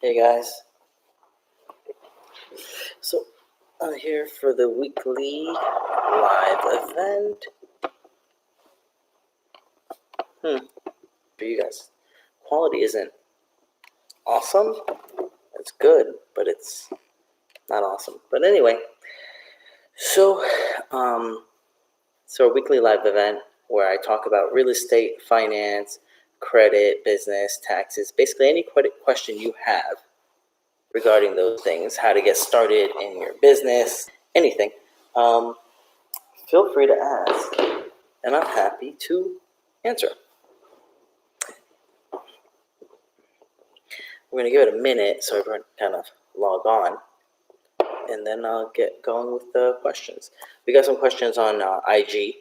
Hey guys, so I'm here for the weekly live event. For you guys, quality isn't awesome. It's good, but it's not awesome. But anyway, so a weekly live event where I talk about real estate, finance, credit, business, taxes, basically any credit question you have regarding those things, how to get started in your business, anything. Feel free to ask, and I'm happy to answer. We're going to give it a minute so everyone kind of log on, and then I'll get going with the questions. We got some questions on IG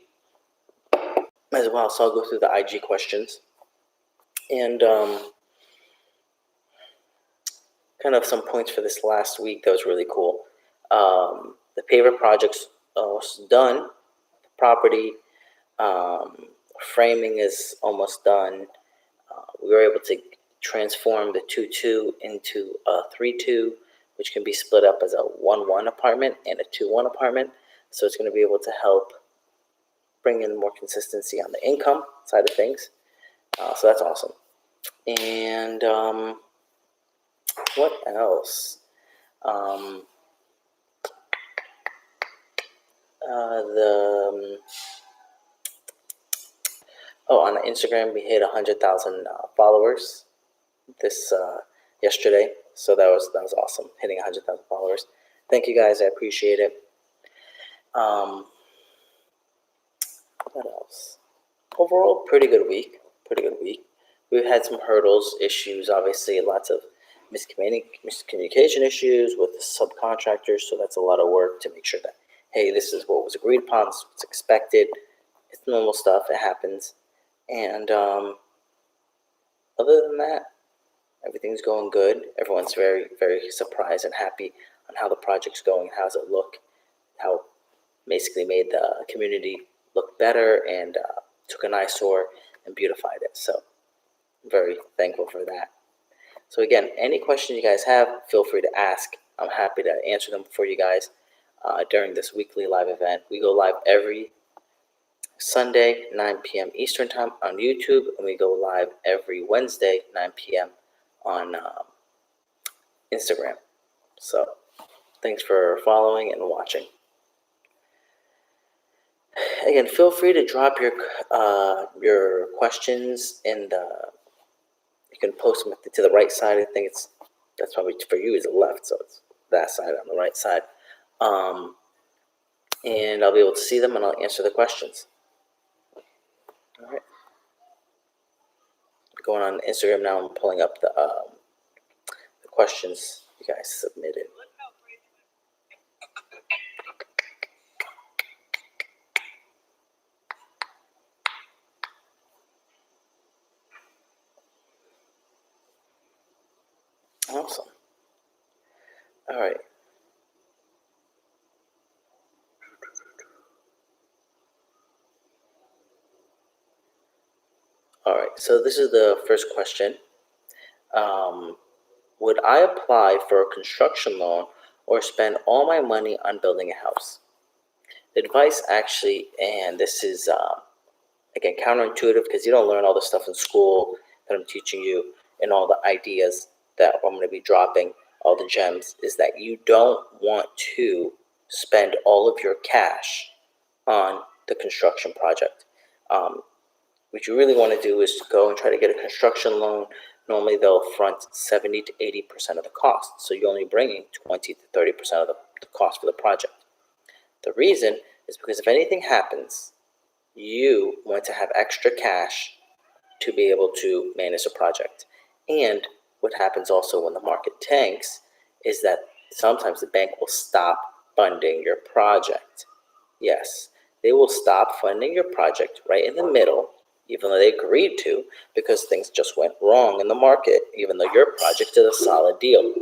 as well, so I'll go through the IG questions. And kind of some points for this last week that was really cool. The paver project's almost done. The property framing is almost done. We were able to transform the 2-2 into a 3-2, which can be split up as a 1-1 apartment and a 2-1 apartment. So it's going to be able to help bring in more consistency on the income side of things. So that's awesome. And what else? On Instagram we hit 100,000 followers this yesterday, so that was awesome, hitting 100,000 followers. Thank you guys, I appreciate it. What else? Overall, pretty good week. We've had some hurdles, issues, obviously, lots of miscommunication issues with the subcontractors, so that's a lot of work to make sure that, hey, this is what was agreed upon, this is what's expected. It's normal stuff, it happens. And other than that, everything's going good. Everyone's very, very surprised and happy on how the project's going, how does it look, how basically made the community look better and took an eyesore and beautified it. So I'm very thankful for that. So again, any questions you guys have, feel free to ask. I'm happy to answer them for you guys during this weekly live event. We go live every Sunday, 9 p.m. Eastern Time on YouTube, and we go live every Wednesday, 9 p.m. on Instagram. So thanks for following and watching. Again, feel free to drop your questions in the. You can post them to the right side. I think that's probably for you is the left, so it's that side on the right side. And I'll be able to see them and I'll answer the questions. All right. Going on Instagram now, I'm pulling up the questions you guys submitted. Awesome. All right. All right. So this is the first question. Would I apply for a construction loan or spend all my money on building a house? The advice actually, and this is again counterintuitive because you don't learn all the stuff in school that I'm teaching you and all the ideas that I'm going to be dropping, all the gems, is that you don't want to spend all of your cash on the construction project. What you really want to do is go and try to get a construction loan. Normally they'll front 70 to 80% of the cost, so you're only bringing 20 to 30% of the cost for the project. The reason is because if anything happens, you want to have extra cash to be able to manage a project. And what happens also when the market tanks is that sometimes the bank will stop funding your project. Yes, they will stop funding your project right in the middle, even though they agreed to, because things just went wrong in the market, even though your project is a solid deal.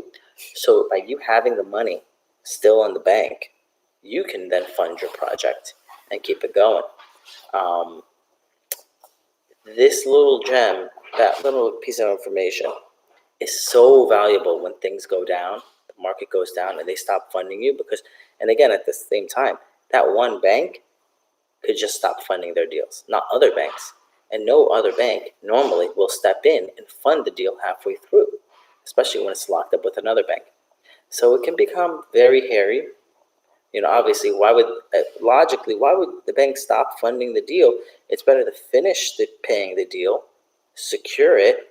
So by you having the money still in the bank, you can then fund your project and keep it going. This little gem, that little piece of information, is so valuable when things go down, the market goes down, and they stop funding you because, and again, at the same time, that one bank could just stop funding their deals, not other banks. And no other bank normally will step in and fund the deal halfway through, especially when it's locked up with another bank. So it can become very hairy. Obviously, why would the bank stop funding the deal? It's better to finish paying the deal, secure it,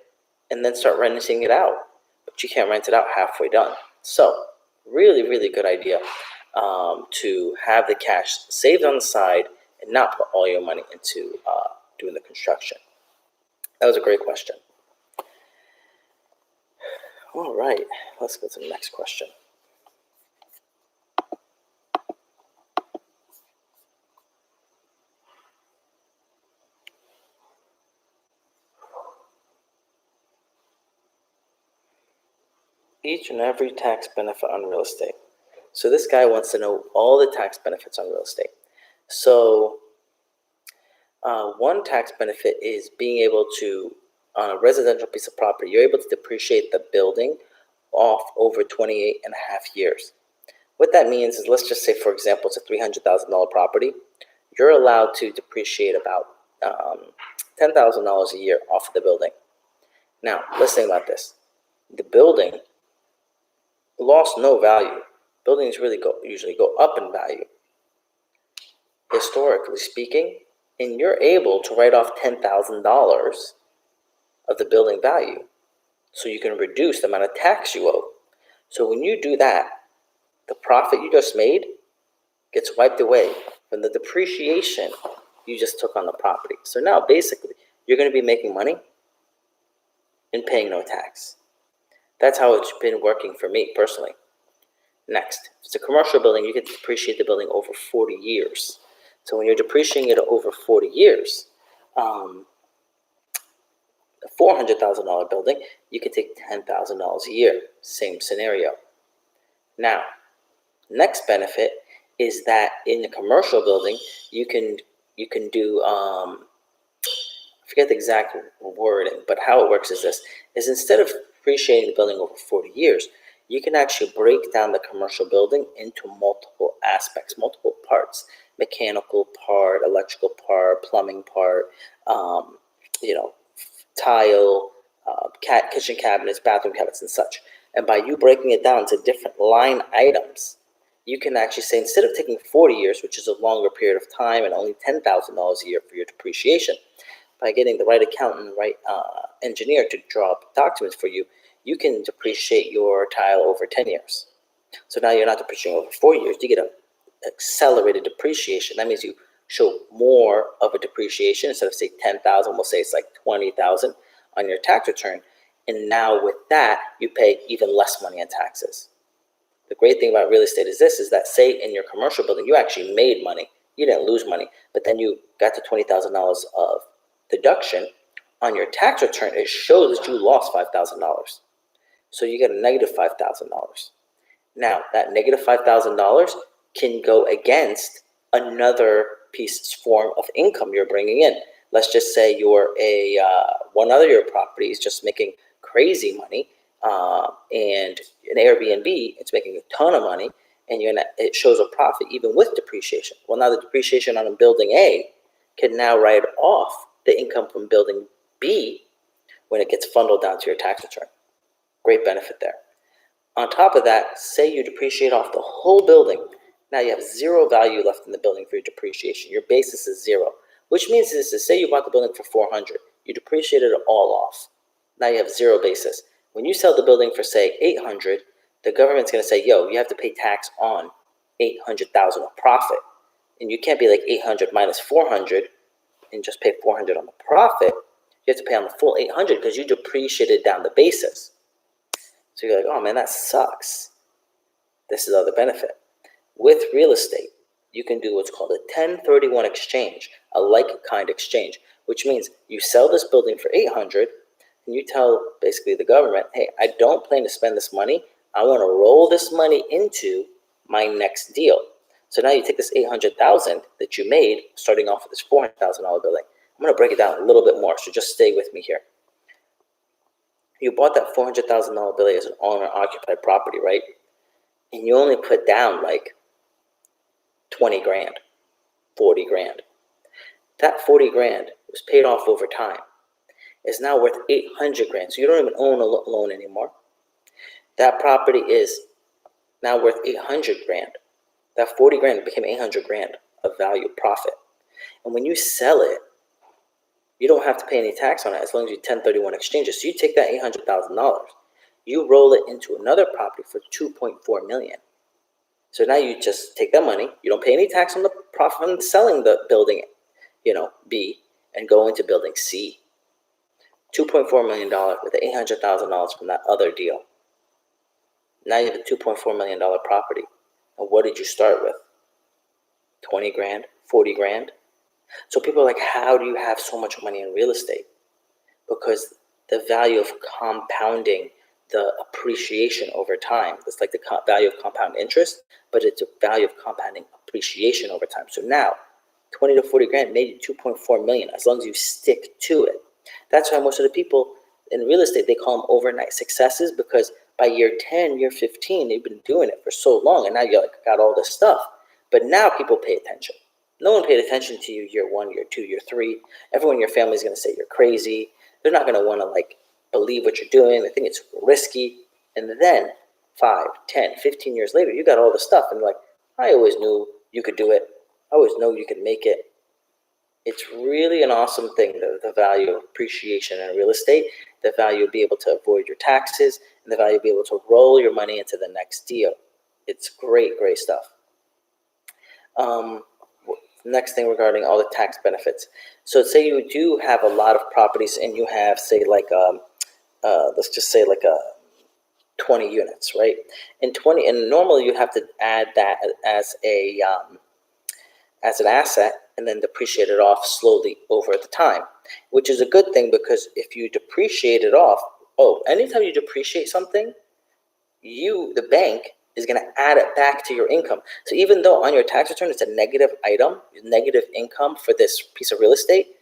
and then start renting it out. But you can't rent it out halfway done. So, really, really good idea to have the cash saved on the side and not put all your money into doing the construction. That was a great question. All right, let's go to the next question. Each and every tax benefit on real estate. So this guy wants to know all the tax benefits on real estate. So one tax benefit is being able to, on a residential piece of property, you're able to depreciate the building off over 28 and a half years. What that means is, let's just say, for example, it's a $300,000 property. You're allowed to depreciate about $10,000 a year off of the building. Now, let's think about this. The building lost no value. Buildings usually go up in value, historically speaking, and you're able to write off $10,000 of the building value, so you can reduce the amount of tax you owe. So when you do that, the profit you just made gets wiped away from the depreciation you just took on the property. So now, basically, you're going to be making money and paying no tax. That's how it's been working for me personally. Next, if it's a commercial building, you can depreciate the building over 40 years. So when you're depreciating it over 40 years, a $400,000 building, you can take $10,000 a year. Same scenario. Now, next benefit is that in the commercial building, you can do, I forget the exact wording, but how it works is this, is instead of depreciating the building over 40 years, you can actually break down the commercial building into multiple aspects, multiple parts: mechanical part, electrical part, plumbing part, tile, kitchen cabinets, bathroom cabinets, and such. And by you breaking it down to different line items, you can actually say, instead of taking 40 years, which is a longer period of time, and only $10,000 a year for your depreciation, by getting the right accountant, right engineer to draw up documents for you, you can depreciate your tile over 10 years. So now you're not depreciating over 4 years. You get an accelerated depreciation. That means you show more of a depreciation. Instead of, say, 10,000, we'll say it's like 20,000 on your tax return. And now with that, you pay even less money in taxes. The great thing about real estate is this, is that, say, in your commercial building, you actually made money. You didn't lose money, but then you got to $20,000 of deduction. On your tax return, it shows that you lost $5,000. So you get a negative $5,000. Now, that negative $5,000 can go against another form of income you're bringing in. Let's just say you're one other your property is just making crazy money, and an Airbnb, it's making a ton of money, and it shows a profit even with depreciation. Well, now the depreciation on a building A can now write off the income from building B when it gets funneled down to your tax return. Great benefit there. On top of that, say you depreciate off the whole building. Now you have zero value left in the building for your depreciation. Your basis is zero, which means this is, say you bought the building for $400, you depreciated it all off. Now you have zero basis. When you sell the building for, say, $800, the government's going to say, yo, you have to pay tax on $800,000 of profit. And you can't be like 800 minus 400 and just pay 400 on the profit. You have to pay on the full 800 because you depreciated down the basis. So you're like, oh man, that sucks. This is the other benefit. With real estate, you can do what's called a 1031 exchange, a like-kind exchange, which means you sell this building for $800, and you tell basically the government, hey, I don't plan to spend this money. I want to roll this money into my next deal. So now you take this $800,000 that you made, starting off with this $400,000 building. I'm going to break it down a little bit more, so just stay with me here. You bought that $400,000 building as an owner-occupied property, right? And you only put down like 20 grand, 40 grand. That 40 grand was paid off over time. It's now worth 800 grand. So you don't even own a loan anymore. That property is now worth 800 grand. That 40 grand became 800 grand of value profit. And when you sell it, you don't have to pay any tax on it as long as you 1031 exchange it. So you take that $800,000, you roll it into another property for $2.4 million. So now you just take that money, you don't pay any tax on the profit from selling the building, B, and go into building C. $2.4 million with $800,000 from that other deal. Now you have a $2.4 million property. And what did you start with? 20 grand, 40 grand? So people are like, how do you have so much money in real estate? Because the value of compounding the appreciation over time. It's like the value of compound interest, but it's a value of compounding appreciation over time. So now, 20 to 40 grand made you 2.4 million as long as you stick to it. That's why most of the people in real estate, they call them overnight successes, because by year 10, year 15, they've been doing it for so long, and now you got all this stuff. But now people pay attention. No one paid attention to you year 1, year 2, year 3. Everyone in your family is going to say you're crazy. They're not going to want to believe what you're doing. They think it's risky. And then 5, 10, 15 years later, you got all the stuff, and like, I always knew you could do it. I always know you could make it. It's really an awesome thing, the value of appreciation in real estate, the value of being able to avoid your taxes, and the value of being able to roll your money into the next deal. It's great, great stuff. Next thing regarding all the tax benefits. So say you do have a lot of properties and you have, say, let's just say a 20 units, right? And normally you have to add that as an asset and then depreciate it off slowly over the time, which is a good thing, because if you depreciate it off, anytime you depreciate something, the bank is going to add it back to your income. So even though on your tax return it's a negative item, negative income for this piece of real estate,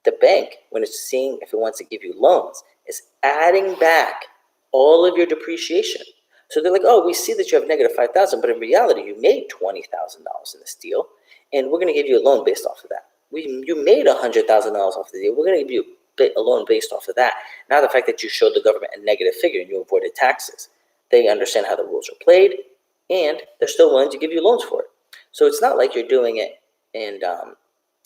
the bank, when it's seeing if it wants to give you loans, is adding back all of your depreciation. So they're like, we see that you have negative $5,000, but in reality you made $20,000 in this deal, and we're going to give you a loan based off of that. You made $100,000 off the deal. We're going to give you a loan based off of that. Now the fact that you showed the government a negative figure and you avoided taxes, they understand how the rules are played, and they're still willing to give you loans for it. So it's not like you're doing it and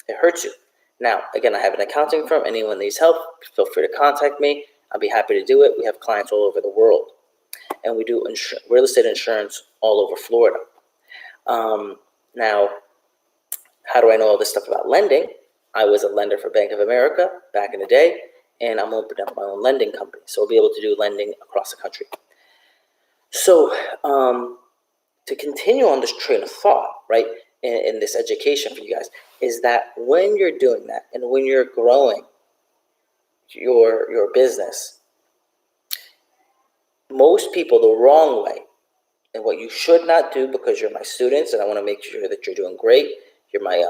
it hurts you. Now, again, I have an accounting firm. Anyone needs help, feel free to contact me. I'll be happy to do it. We have clients all over the world, and we do real estate insurance all over Florida. Now, how do I know all this stuff about lending? I was a lender for Bank of America back in the day, and I'm opening up my own lending company. So I'll be able to do lending across the country. So to continue on this train of thought, right, in this education for you guys, is that when you're doing that and when you're growing your business, most people the wrong way, and what you should not do, because you're my students and I want to make sure that you're doing great. You're my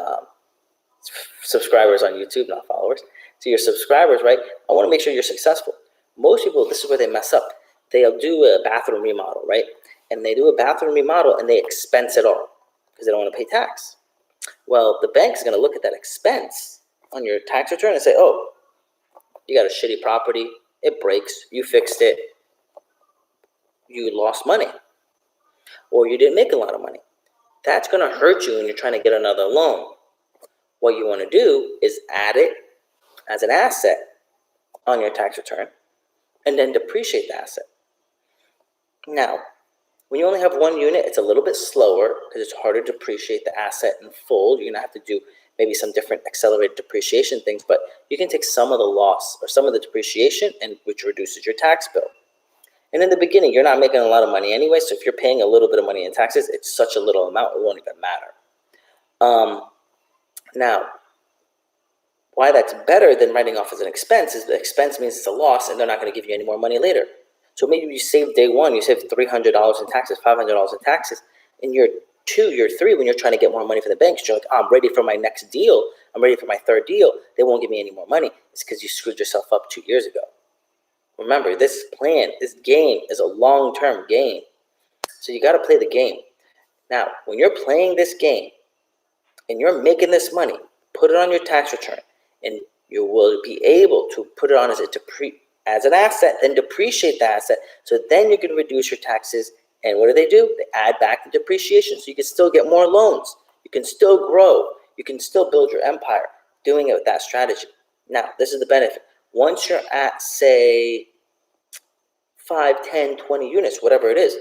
subscribers on YouTube, not followers. So your subscribers, right? I want to make sure you're successful. Most people, this is where they mess up. They'll do a bathroom remodel, right? And they do a bathroom remodel and they expense it all because they don't want to pay tax. Well, the bank's going to look at that expense on your tax return and say, you got a shitty property, it breaks, you fixed it, you lost money, or you didn't make a lot of money. That's going to hurt you when you're trying to get another loan. What you want to do is add it as an asset on your tax return and then depreciate the asset. Now, when you only have one unit, it's a little bit slower because it's harder to depreciate the asset in full. You're going to have to do maybe some different accelerated depreciation things, but you can take some of the loss or some of the depreciation, and which reduces your tax bill. And in the beginning, you're not making a lot of money anyway, so if you're paying a little bit of money in taxes, it's such a little amount, it won't even matter. Now, why that's better than writing off as an expense is the expense means it's a loss and they're not going to give you any more money later. So maybe you save day one, you save $300 in taxes, $500 in taxes. In year 2, year 3, when you're trying to get more money from the bank, you're like, I'm ready for my next deal. I'm ready for my third deal. They won't give me any more money. It's because you screwed yourself up 2 years ago. Remember, this game is a long-term game. So you got to play the game. Now, when you're playing this game and you're making this money, put it on your tax return, and you will be able to put it on as an asset, then depreciate the asset. So then you can reduce your taxes. And what do? They add back the depreciation. So you can still get more loans. You can still grow. You can still build your empire doing it with that strategy. Now, this is the benefit. Once you're at, say, 5, 10, 20 units, whatever it is,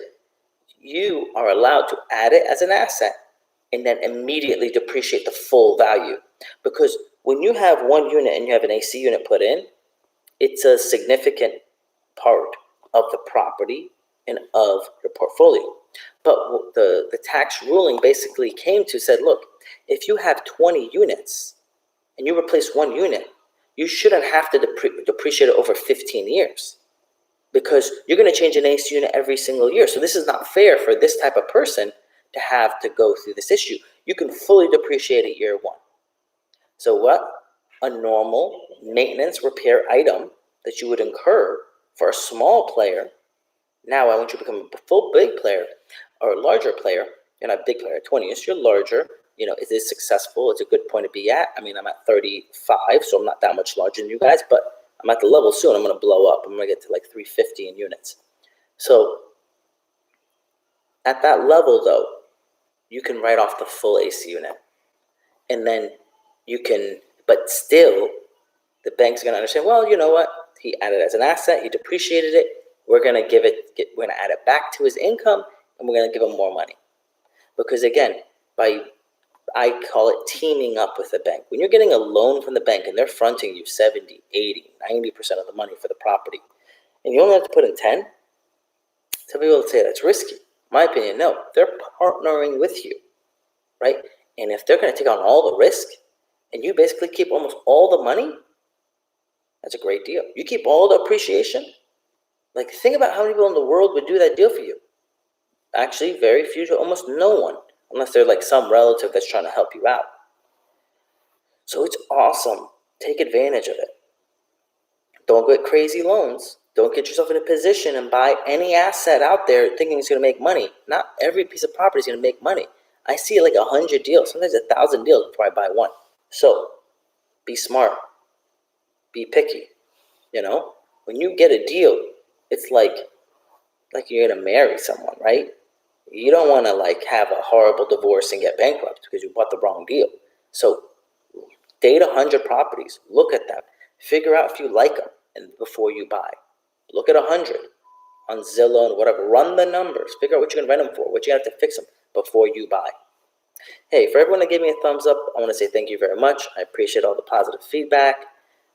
you are allowed to add it as an asset and then immediately depreciate the full value. Because when you have one unit and you have an AC unit put in, it's a significant part of the property and of your portfolio. But the tax ruling basically said, look, if you have 20 units and you replace one unit, you shouldn't have to depreciate it over 15 years. Because you're going to change an AC unit every single year. So this is not fair for this type of person to have to go through this issue. You can fully depreciate it year one. So what? A normal maintenance repair item that you would incur for a small player. Now I want you to become a full big player or a larger player. You're not a big player, 20 years, you're larger. Is this successful? It's a good point to be at. I mean, I'm at 35, so I'm not that much larger than you guys, but I'm at the level soon. I'm going to blow up. I'm going to get to like 350 in units. So at that level, though, you can write off the full AC unit. And then but still, the bank's going to understand, well, you know what? He added it as an asset. He depreciated it. We're going to we're going to add it back to his income, and we're going to give him more money. Because again, I call it teaming up with the bank. When you're getting a loan from the bank and they're fronting you 70, 80, 90% of the money for the property, and you only have to put in 10, some people would say that's risky. My opinion, no. They're partnering with you, right? And if they're going to take on all the risk and you basically keep almost all the money, that's a great deal. You keep all the appreciation. Like, think about how many people in the world would do that deal for you. Actually, very few, almost no one. Unless they're like some relative that's trying to help you out. So it's awesome. Take advantage of it. Don't get crazy loans. Don't get yourself in a position and buy any asset out there thinking it's going to make money. Not every piece of property is going to make money. I see like 100 deals, sometimes 1,000 deals before I buy one. So be smart. Be picky. When you get a deal, it's like you're going to marry someone, right? You don't want to have a horrible divorce and get bankrupt because you bought the wrong deal. So date 100 properties. Look at them. Figure out if you like them and before you buy. Look at 100 on Zillow and whatever. Run the numbers. Figure out what you're going to rent them for, what you have to fix them before you buy. Hey, for everyone that gave me a thumbs up, I want to say thank you very much. I appreciate all the positive feedback.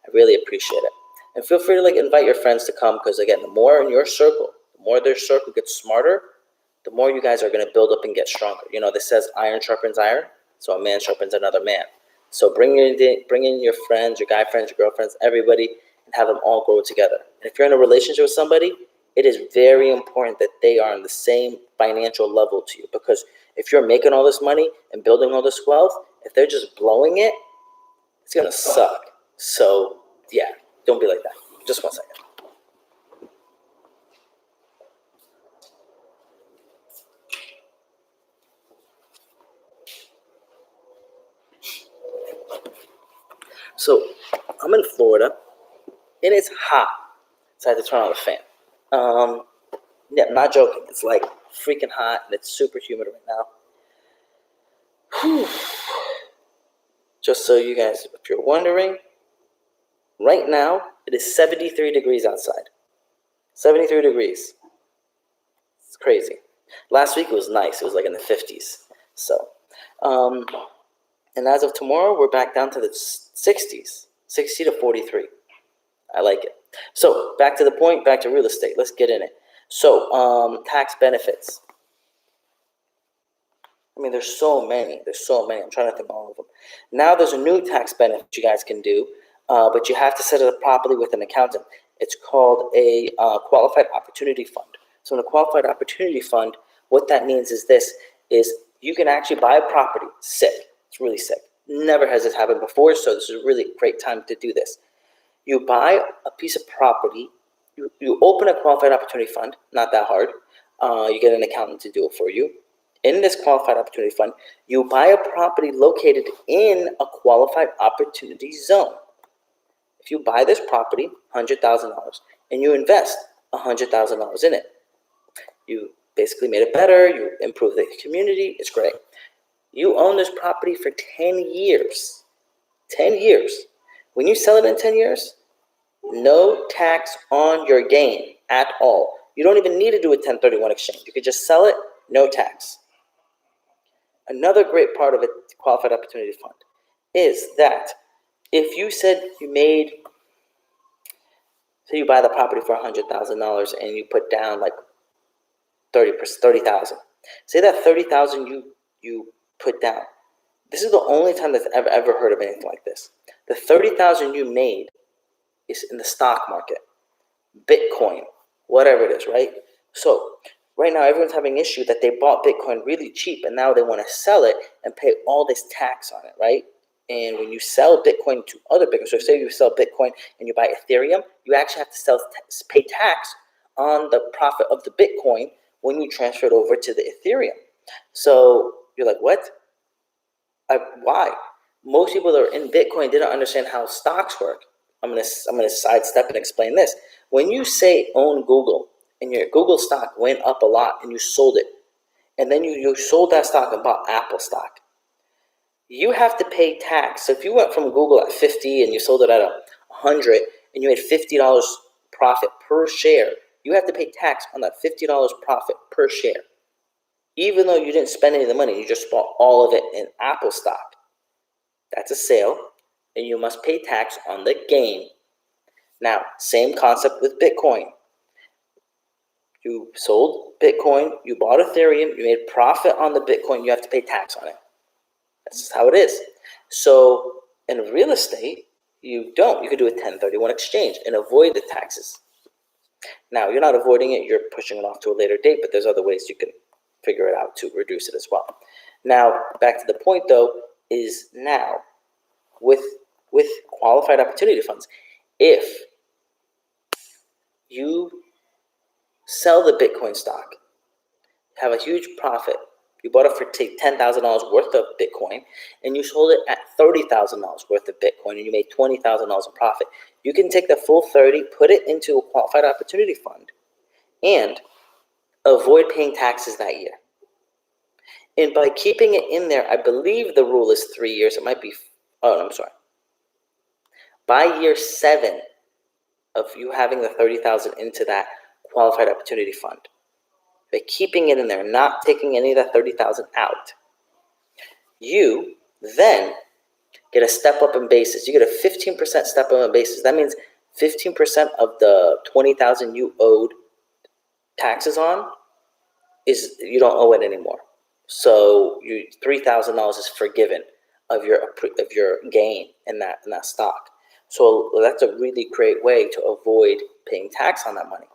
I really appreciate it. And feel free to invite your friends to come because, again, the more in your circle, the more their circle gets smarter, the more you guys are going to build up and get stronger. This says iron sharpens iron, so a man sharpens another man. So bring in your friends, your guy friends, your girlfriends, everybody, and have them all grow together. And if you're in a relationship with somebody, it is very important that they are on the same financial level to you. Because if you're making all this money and building all this wealth, if they're just blowing it, it's going to suck. So, yeah, don't be like that. Just 1 second. So I'm in Florida, and it's hot, so I had to turn on the fan. Yeah, I'm not joking. It's freaking hot, and it's super humid right now. Whew. Just so you guys, if you're wondering, right now it is 73 degrees outside. 73 degrees. It's crazy. Last week it was nice. It was in the 50s. So, and as of tomorrow, we're back down to the 60s, 60 to 43. I like it. So back to the point, back to real estate. Let's get in it. So tax benefits. I mean, there's so many. I'm trying to think of all of them. Now there's a new tax benefit you guys can do, but you have to set it up properly with an accountant. It's called a qualified opportunity fund. So in a qualified opportunity fund, what that means is you can actually buy a property sick. It's really sick. Never has this happened before, so this is a really great time to do this. You buy a piece of property you open a qualified opportunity fund, not that hard. You get an accountant to do it for you. In this qualified opportunity fund, you buy a property located in a qualified opportunity zone. If you buy this property, $100,000, and you invest $100,000 in it, you basically made it better, you improved the community, it's great. You own this property for 10 years. 10 years. When you sell it in 10 years, no tax on your gain at all. You don't even need to do a 1031 exchange. You could just sell it, no tax. Another great part of a qualified opportunity fund is that if you said you made, say you buy the property for $100,000 and you put down like 30,000. Say that 30,000 you put down. This is the only time that I've ever heard of anything like this. The 30,000 you made is in the stock market, Bitcoin, whatever it is, right? So right now everyone's having an issue that they bought Bitcoin really cheap and now they want to sell it and pay all this tax on it, right? And when you sell Bitcoin to other Bitcoin, so say you sell Bitcoin and you buy Ethereum, you actually have to pay tax on the profit of the Bitcoin when you transfer it over to the Ethereum. So you're like, what? Why? Most people that are in Bitcoin didn't understand how stocks work. I'm gonna sidestep and explain this. When you say own Google and your Google stock went up a lot and you sold it, and then you sold that stock and bought Apple stock, you have to pay tax. So if you went from Google at 50 and you sold it at 100 and you made $50 profit per share, you have to pay tax on that $50 profit per share. Even though you didn't spend any of the money, you just bought all of it in Apple stock. That's a sale, and you must pay tax on the gain. Now, same concept with Bitcoin. You sold Bitcoin, you bought Ethereum, you made profit on the Bitcoin, you have to pay tax on it. That's just how it is. So in real estate, you don't. You could do a 1031 exchange and avoid the taxes. Now, you're not avoiding it, you're pushing it off to a later date, but there's other ways you can figure it out to reduce it as well. Now, back to the point though, is now with qualified opportunity funds, if you sell the Bitcoin stock, have a huge profit, you bought it for $10,000 worth of Bitcoin, and you sold it at $30,000 worth of Bitcoin, and you made $20,000 in profit. You can take the full 30, put it into a qualified opportunity fund, and avoid paying taxes that year. And by keeping it in there, I believe the rule is 3 years. It might be, I'm sorry. By year 7 of you having the 30,000 into that qualified opportunity fund, by keeping it in there, not taking any of that 30,000 out, you then get a step up in basis. You get a 15% step up in basis. That means 15% of the 20,000 you owed taxes on is you don't owe it anymore. So you $3,000 is forgiven of your gain in that stock. So that's a really great way to avoid paying tax on that money.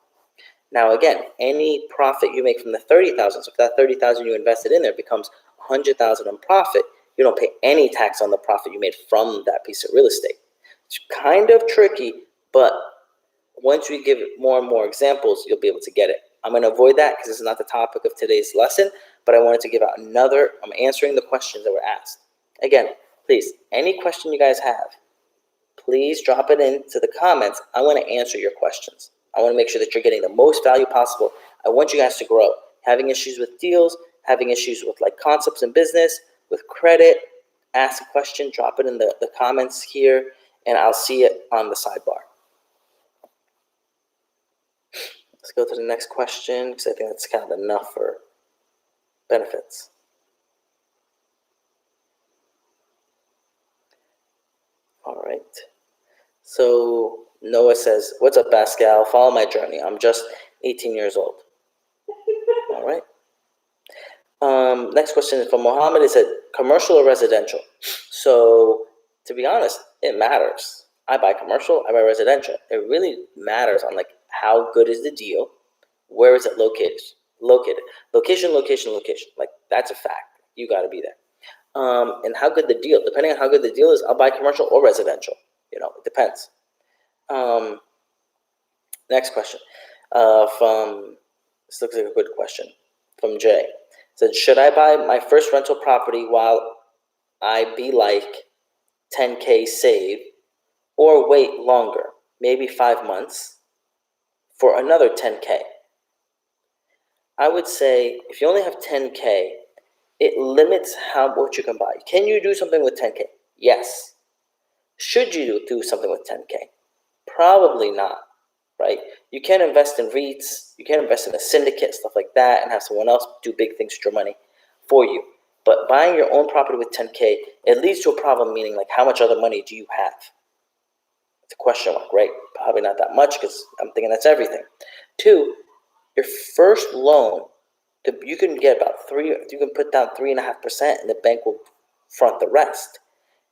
Now again, any profit you make from the 30,000, so if that 30,000 you invested in there becomes 100,000 in profit, you don't pay any tax on the profit you made from that piece of real estate. It's kind of tricky, but once we give more and more examples, you'll be able to get it. I'm going to avoid that because this is not the topic of today's lesson, but I wanted to give out I'm answering the questions that were asked. Again, please, any question you guys have, please drop it into the comments. I want to answer your questions. I want to make sure that you're getting the most value possible. I want you guys to grow. Having issues with deals, having issues with like concepts in business, with credit, ask a question, drop it in the comments here, and I'll see it on the sidebar. Let's go to the next question because I think that's kind of enough for benefits. All right. So Noah says, "What's up, Pascal? Follow my journey. I'm just 18 years old." All right. Next question is from Mohammed. It said, "Commercial or residential?" So to be honest, it matters. I buy commercial, I buy residential. It really matters on like how good is the deal, where is it located, location. Like that's a fact. You got to be there. And how good the deal. Depending on how good the deal is, I'll buy commercial or residential. It depends. Next question. This looks like a good question. From Jay. It said, should I buy my first rental property while I be like 10K save, or wait longer, maybe 5 months, for another 10K? I would say if you only have 10K, it limits how much you can buy. Can you do something with 10K? Yes. Should you do something with 10K? Probably not, right? You can't invest in REITs, you can't invest in a syndicate, stuff like that, and have someone else do big things with your money for you. But buying your own property with 10K, it leads to a problem, meaning like how much other money do you have? It's a question mark, right? Probably not that much, because I'm thinking that's everything. 2, your first loan, you can get about you can put down 3.5%, and the bank will front the rest.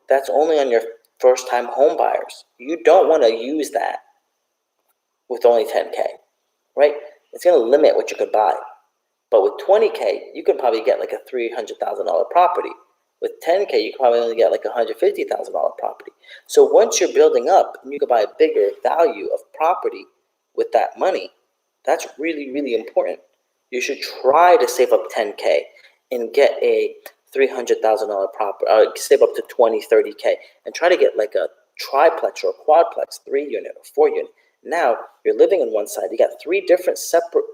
That's only on your first time home buyers. You don't want to use that with only 10K, right? It's going to limit what you could buy. But with 20K, you can probably get like a $300,000 property. With 10K, you can probably only get like a $150,000 property. So once you're building up and you can buy a bigger value of property with that money, that's really, really important. You should try to save up 10K and get a $300,000 property, save up to 20, 30K, and try to get like a triplex or a quadplex, 3-unit or 4-unit. Now you're living on one side. You got 3 different separate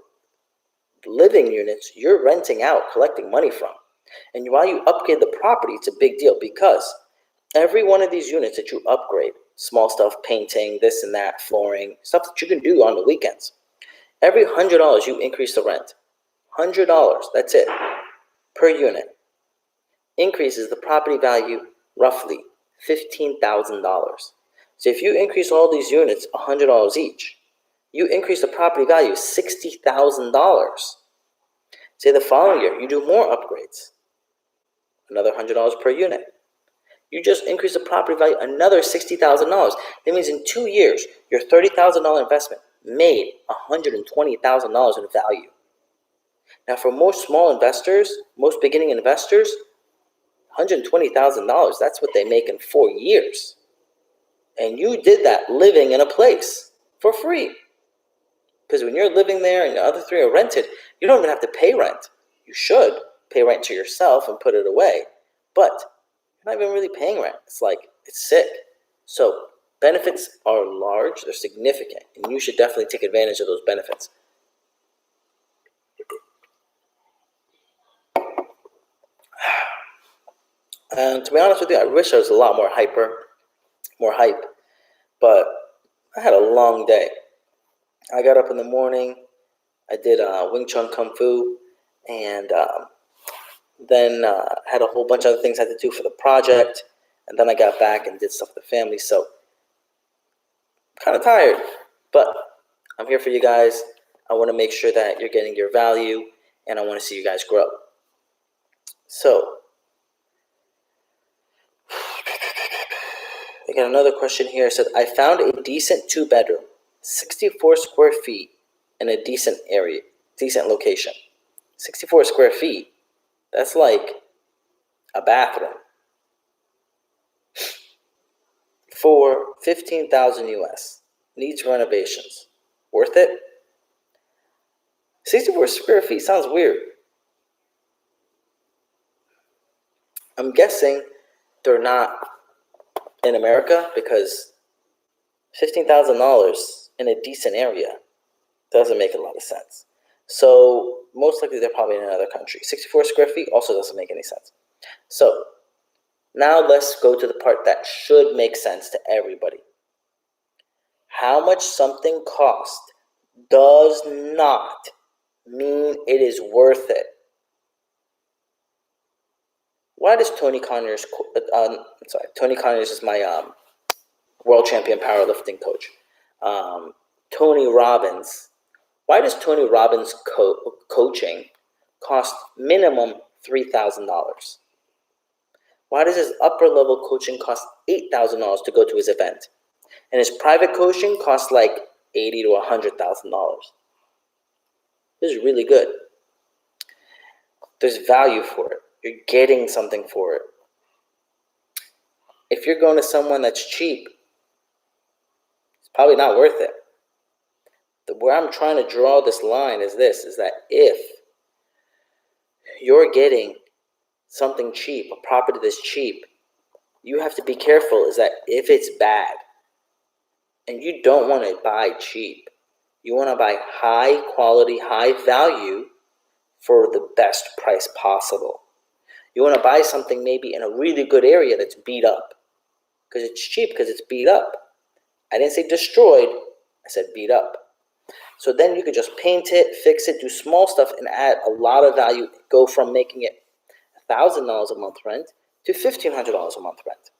living units you're renting out, collecting money from. And while you upgrade the property, it's a big deal, because every one of these units that you upgrade, small stuff, painting, this and that, flooring, stuff that you can do on the weekends, every $100 you increase the rent. $100, that's it, per unit, increases the property value roughly $15,000. So if you increase all these units $100 each, you increase the property value $60,000. Say the following year, you do more upgrades, another $100 per unit. You just increase the property value another $60,000. That means in 2 years, your $30,000 investment made $120,000 in value. Now, for most small investors, most beginning investors, $120,000, that's what they make in 4 years. And you did that living in a place for free. Because when you're living there and the other 3 are rented, you don't even have to pay rent. You should pay rent to yourself and put it away. But you're not even really paying rent. It's sick. So benefits are large, they're significant, and you should definitely take advantage of those benefits. And to be honest with you, I wish I was a lot more hype, but I had a long day. I got up in the morning, I did Wing Chun Kung Fu, and then had a whole bunch of other things I had to do for the project, and then I got back and did stuff with the family, so I'm kind of tired, but I'm here for you guys. I want to make sure that you're getting your value, and I want to see you guys grow. So, I got another question here. It said, I found a decent 2-bedroom, 64 square feet, in a decent area, decent location. 64 square feet, that's like a bathroom, for $15,000 US. Needs renovations. Worth it? 64 square feet sounds weird. I'm guessing they're not in America, because $15,000 in a decent area doesn't make a lot of sense. So most likely they're probably in another country. 64 square feet also doesn't make any sense. So now let's go to the part that should make sense to everybody. How much something costs does not mean it is worth it. Why does Tony Connors, Tony Connors is my world champion powerlifting coach. Tony Robbins. Why does Tony Robbins coaching cost minimum $3,000? Why does his upper level coaching cost $8,000 to go to his event? And his private coaching costs like $80,000 to $100,000. This is really good. There's value for it. You're getting something for it. If you're going to someone that's cheap, it's probably not worth it. where I'm trying to draw this line is that if you're getting something cheap, a property that's cheap, you have to be careful is that if it's bad, and you don't want to buy cheap, you want to buy high quality, high value for the best price possible. You want to buy something maybe in a really good area that's beat up, because it's cheap, because it's beat up. I didn't say destroyed, I said beat up. So then you could just paint it, fix it, do small stuff, and add a lot of value. Go from making it $1,000 a month rent to $1,500 a month rent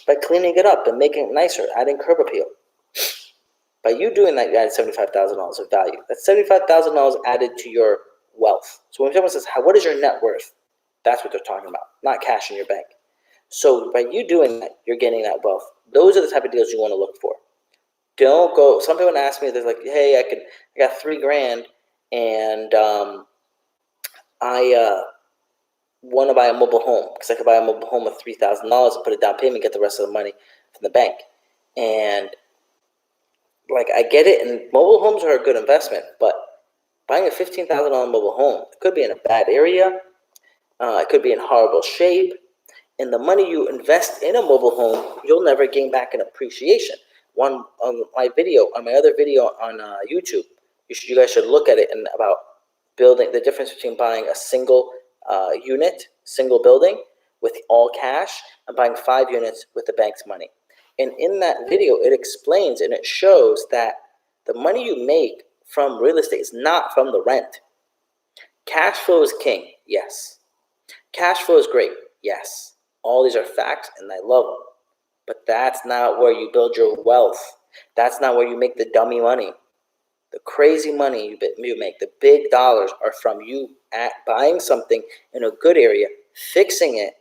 by cleaning it up and making it nicer, adding curb appeal. By you doing that, you added $75,000 of value. That's $75,000 added to your wealth. So when someone says, what is your net worth? That's what they're talking about, not cash in your bank. So by you doing that, you're getting that wealth. Those are the type of deals you want to look for. Don't go. Some people ask me, they're like, "Hey, I got $3,000, and I want to buy a mobile home because I could buy a mobile home with $3,000 and put a down payment, get the rest of the money from the bank." And like, I get it, and mobile homes are a good investment, but buying a $15,000 mobile home, it could be in a bad area, it could be in horrible shape, and the money you invest in a mobile home, you'll never gain back in appreciation. On my other video on YouTube, you guys should look at it and about building the difference between buying a single single building with all cash, and buying 5 units with the bank's money. And in that video, it explains and it shows that the money you make from real estate is not from the rent. Cash flow is king, yes. Cash flow is great, yes. All these are facts, and I love them. But that's not where you build your wealth. That's not where you make the dummy money. The crazy money you make, the big dollars, are from you buying something in a good area, fixing it,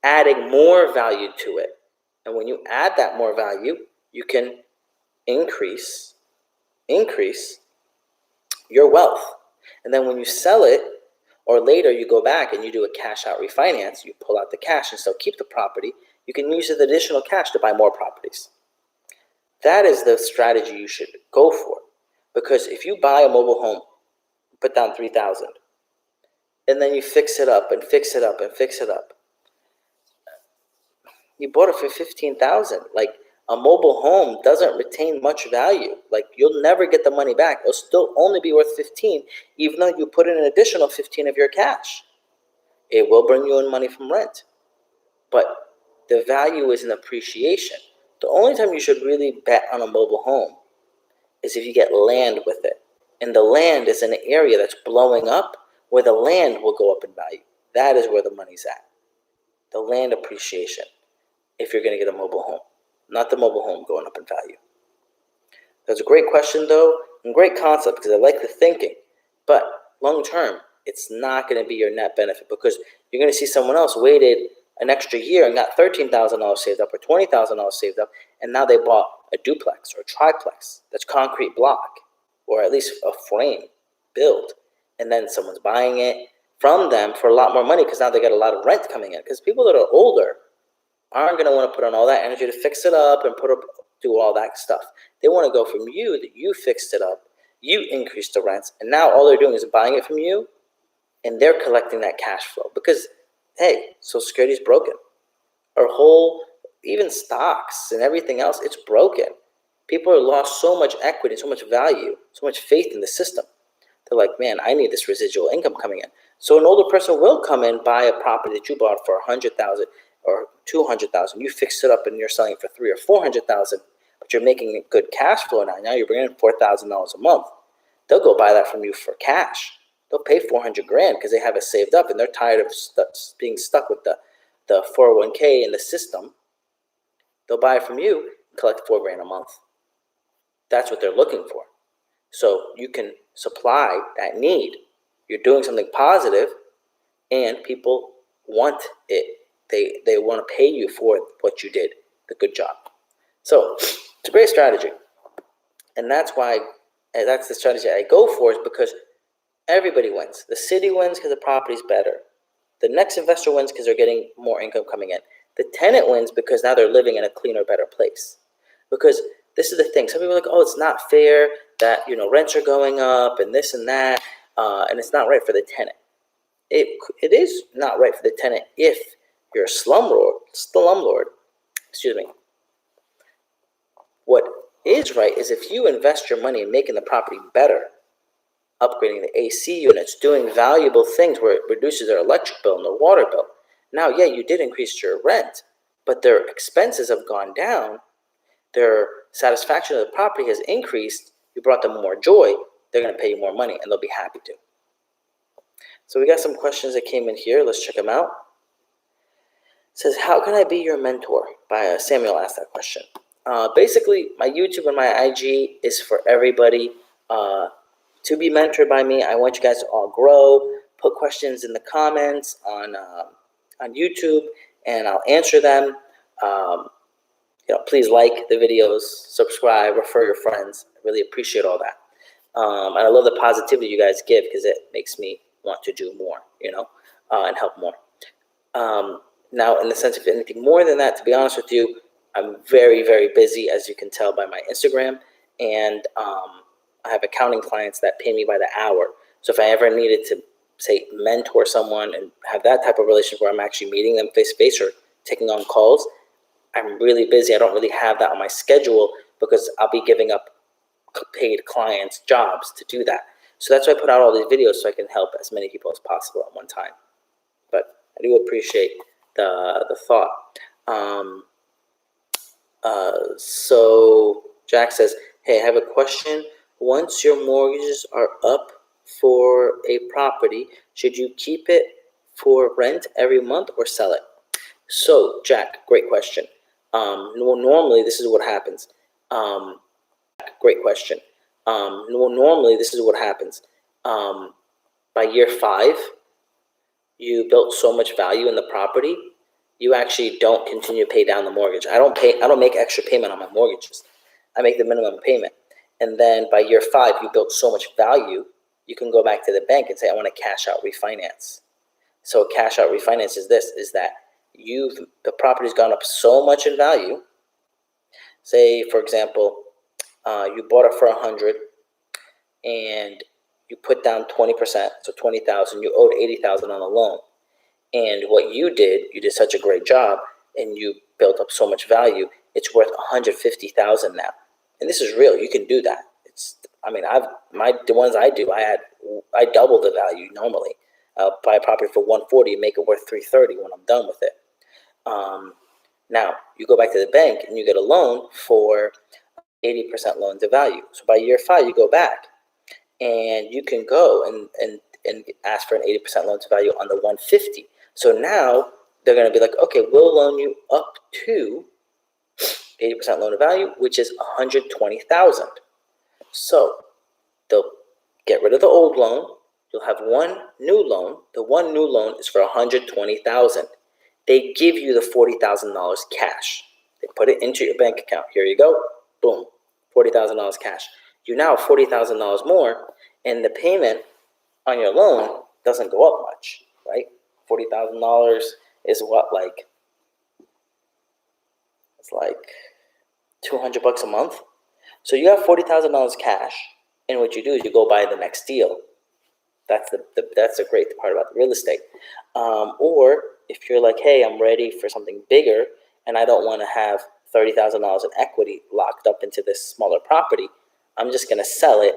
adding more value to it. And when you add that more value, you can increase your wealth. And then when you sell it, or later you go back and you do a cash out refinance, you pull out the cash and still keep the property, you can use the additional cash to buy more properties. That is the strategy you should go for. Because if you buy a mobile home, put down $3,000, and then you fix it up and fix it up and fix it up, you bought it for $15,000. Like, a mobile home doesn't retain much value. Like, you'll never get the money back. It'll still only be worth $15,000, even though you put in an additional $15,000 of your cash. It will bring you in money from rent, but the value is in appreciation. The only time you should really bet on a mobile home is if you get land with it, and the land is in an area that's blowing up, where the land will go up in value. That is where the money's at. The land appreciation. If you're going to get a mobile home, not the mobile home going up in value. That's a great question, though, and great concept, because I like the thinking. But long term, it's not going to be your net benefit, because you're going to see someone else waited an extra year and got $13,000 saved up or $20,000 saved up, and now they bought a duplex or a triplex that's concrete block, or at least a frame build, and then someone's buying it from them for a lot more money because now they got a lot of rent coming in. Because people that are older aren't going to want to put on all that energy to fix it up and do all that stuff. They want to go from you, that you fixed it up, you increased the rents, and now all they're doing is buying it from you, and they're collecting that cash flow. Because, hey, Social Security is broken. Our whole, even stocks and everything else, it's broken. People have lost so much equity, so much value, so much faith in the system. They're like, man, I need this residual income coming in. So an older person will come in, buy a property that you bought for $100,000 or $200,000. You fixed it up and you're selling it for $300,000 or $400,000, but you're making good cash flow now. Now you're bringing in $4,000 a month. They'll go buy that from you for cash. They'll pay $400,000 because they have it saved up and they're tired of being stuck with the 401k in the system. They'll buy it from you and collect $4,000 a month. That's what they're looking for. So you can supply that need. You're doing something positive, and people want it. They want to pay you for what you did, the good job. So it's a great strategy. And that's the strategy I go for, is because everybody wins. The city wins because the property's better. The next investor wins because they're getting more income coming in. The tenant wins because now they're living in a cleaner, better place. Because this is the thing. Some people are like, oh, it's not fair. that, rents are going up and this and that, and it's not right for the tenant. It is not right for the tenant if you're a slumlord. Excuse me. What is right is if you invest your money in making the property better, upgrading the AC units, doing valuable things where it reduces their electric bill and their water bill. Now, yeah, you did increase your rent, but their expenses have gone down. Their satisfaction of the property has increased. You brought them more joy. They're going to pay you more money, and they'll be happy to. So we got some questions that came in here. Let's check them out. It says, how can I be your mentor? By Samuel asked that question. Basically, my YouTube and my IG is for everybody to be mentored by me. I want you guys to all grow. Put questions in the comments on YouTube, and I'll answer them. Please like the videos, subscribe, refer your friends. I really appreciate all that. And I love the positivity you guys give because it makes me want to do more, and help more. Now, in the sense of anything more than that, to be honest with you, I'm very, very busy, as you can tell by my Instagram, and I have accounting clients that pay me by the hour. So if I ever needed to, say, mentor someone and have that type of relationship where I'm actually meeting them face-to-face or taking on calls, I'm really busy. I don't really have that on my schedule because I'll be giving up paid clients jobs to do that. So that's why I put out all these videos, so I can help as many people as possible at one time. But I do appreciate the thought. So Jack says, hey, I have a question. Once your mortgages are up for a property, should you keep it for rent every month or sell it? So Jack, great question. Normally this is what happens. Great question. Normally this is what happens. By year 5, you built so much value in the property, you actually don't continue to pay down the mortgage. I don't make extra payment on my mortgages. I make the minimum payment. And then by year 5, you built so much value, you can go back to the bank and say, I want to cash out refinance. So a cash out refinance is that the property's gone up so much in value. Say, for example, you bought it for 100 and you put down 20%, so 20,000, you owed 80,000 on the loan. And what you did such a great job, and you built up so much value, it's worth 150,000 now. And this is real. You can do that. The ones I do, I double the value normally. I'll buy a property for 140 and make it worth 330 when I'm done with it. Now you go back to the bank and you get a loan for 80% loan to value. So by year 5, you go back and you can go and ask for an 80% loan to value on the 150. So now they're going to be like, okay, we'll loan you up to 80% loan to value, which is 120,000. So they'll get rid of the old loan. You'll have one new loan. The one new loan is for 120,000. They give you the $40,000 cash. They put it into your bank account. Here you go. Boom. $40,000 cash. You now have $40,000 more, and the payment on your loan doesn't go up much, right? $40,000 is what, it's like $200 a month. So you have $40,000 cash, and what you do is you go buy the next deal. That's the great part about the real estate. Or if you're like, hey, I'm ready for something bigger, and I don't want to have $30,000 in equity locked up into this smaller property, I'm just going to sell it,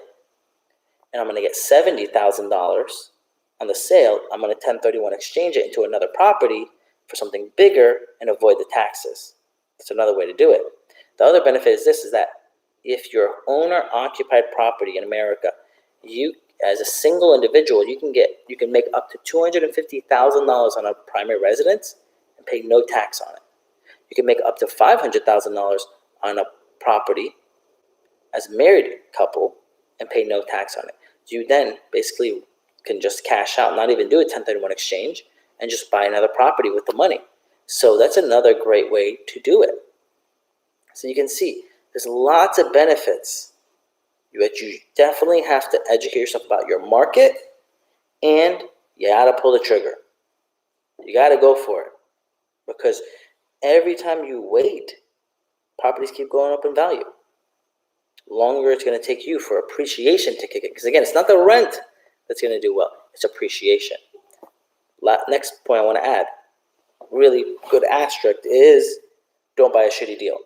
and I'm going to get $70,000 on the sale. I'm going to 1031 exchange it into another property for something bigger and avoid the taxes. That's another way to do it. The other benefit is that if you're owner-occupied property in America, you, as a single individual, you can make up to $250,000 on a primary residence and pay no tax on it. You can make up to $500,000 on a property as a married couple and pay no tax on it. So you then basically can just cash out, not even do a 1031 exchange, and just buy another property with the money. So that's another great way to do it. So you can see there's lots of benefits, but you definitely have to educate yourself about your market, and you got to pull the trigger. You got to go for it, because every time you wait, properties keep going up in value. longer it's going to take you for appreciation to kick in. Because again, it's not the rent that's going to do well, it's appreciation. Next point I want to add, really good asterisk, is don't buy a shitty deal.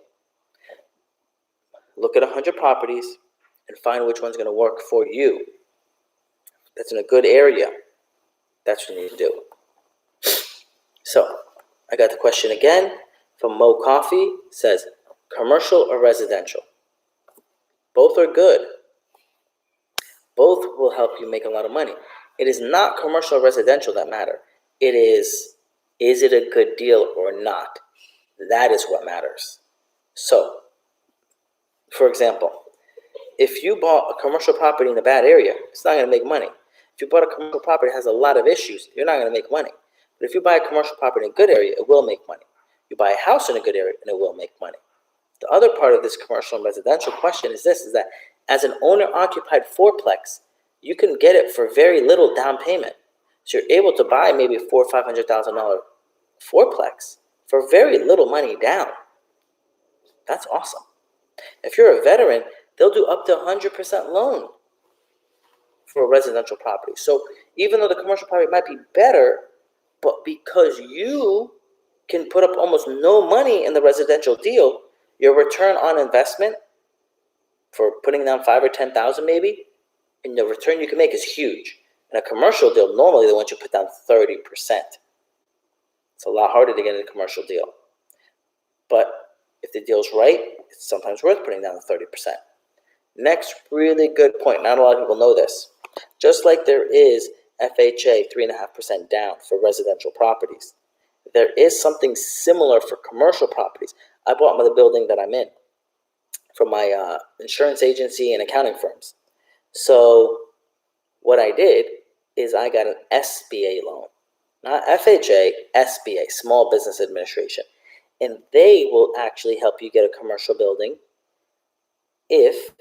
Look at 100 properties and find which one's going to work for you. That's in a good area. That's what you need to do. So, I got the question again from Mo Coffee. It says, commercial or residential? Both are good. Both will help you make a lot of money. It is not commercial or residential that matter. It is it a good deal or not? That is what matters. So, for example, if you bought a commercial property in a bad area, it's not going to make money. If you bought a commercial property that has a lot of issues, you're not going to make money. But if you buy a commercial property in a good area, it will make money. You buy a house in a good area, and it will make money. The other part of this commercial and residential question is this, is that as an owner-occupied fourplex, you can get it for very little down payment. So you're able to buy maybe a $400,000 or $500,000 fourplex for very little money down. That's awesome. If you're a veteran, they'll do up to 100% loan for a residential property. So even though the commercial property might be better, but because you can put up almost no money in the residential deal, your return on investment for putting down $5,000 or $10,000 maybe, and the return you can make is huge. In a commercial deal, normally they want you to put down 30%. It's a lot harder to get in a commercial deal. But if the deal's right, it's sometimes worth putting down the 30%. Next really good point, not a lot of people know this. Just like there is FHA 3.5% down for residential properties, there is something similar for commercial properties. I bought the building that I'm in from my insurance agency and accounting firms. So what I did is I got an SBA loan, not FHA, SBA, Small Business Administration. And they will actually help you get a commercial building if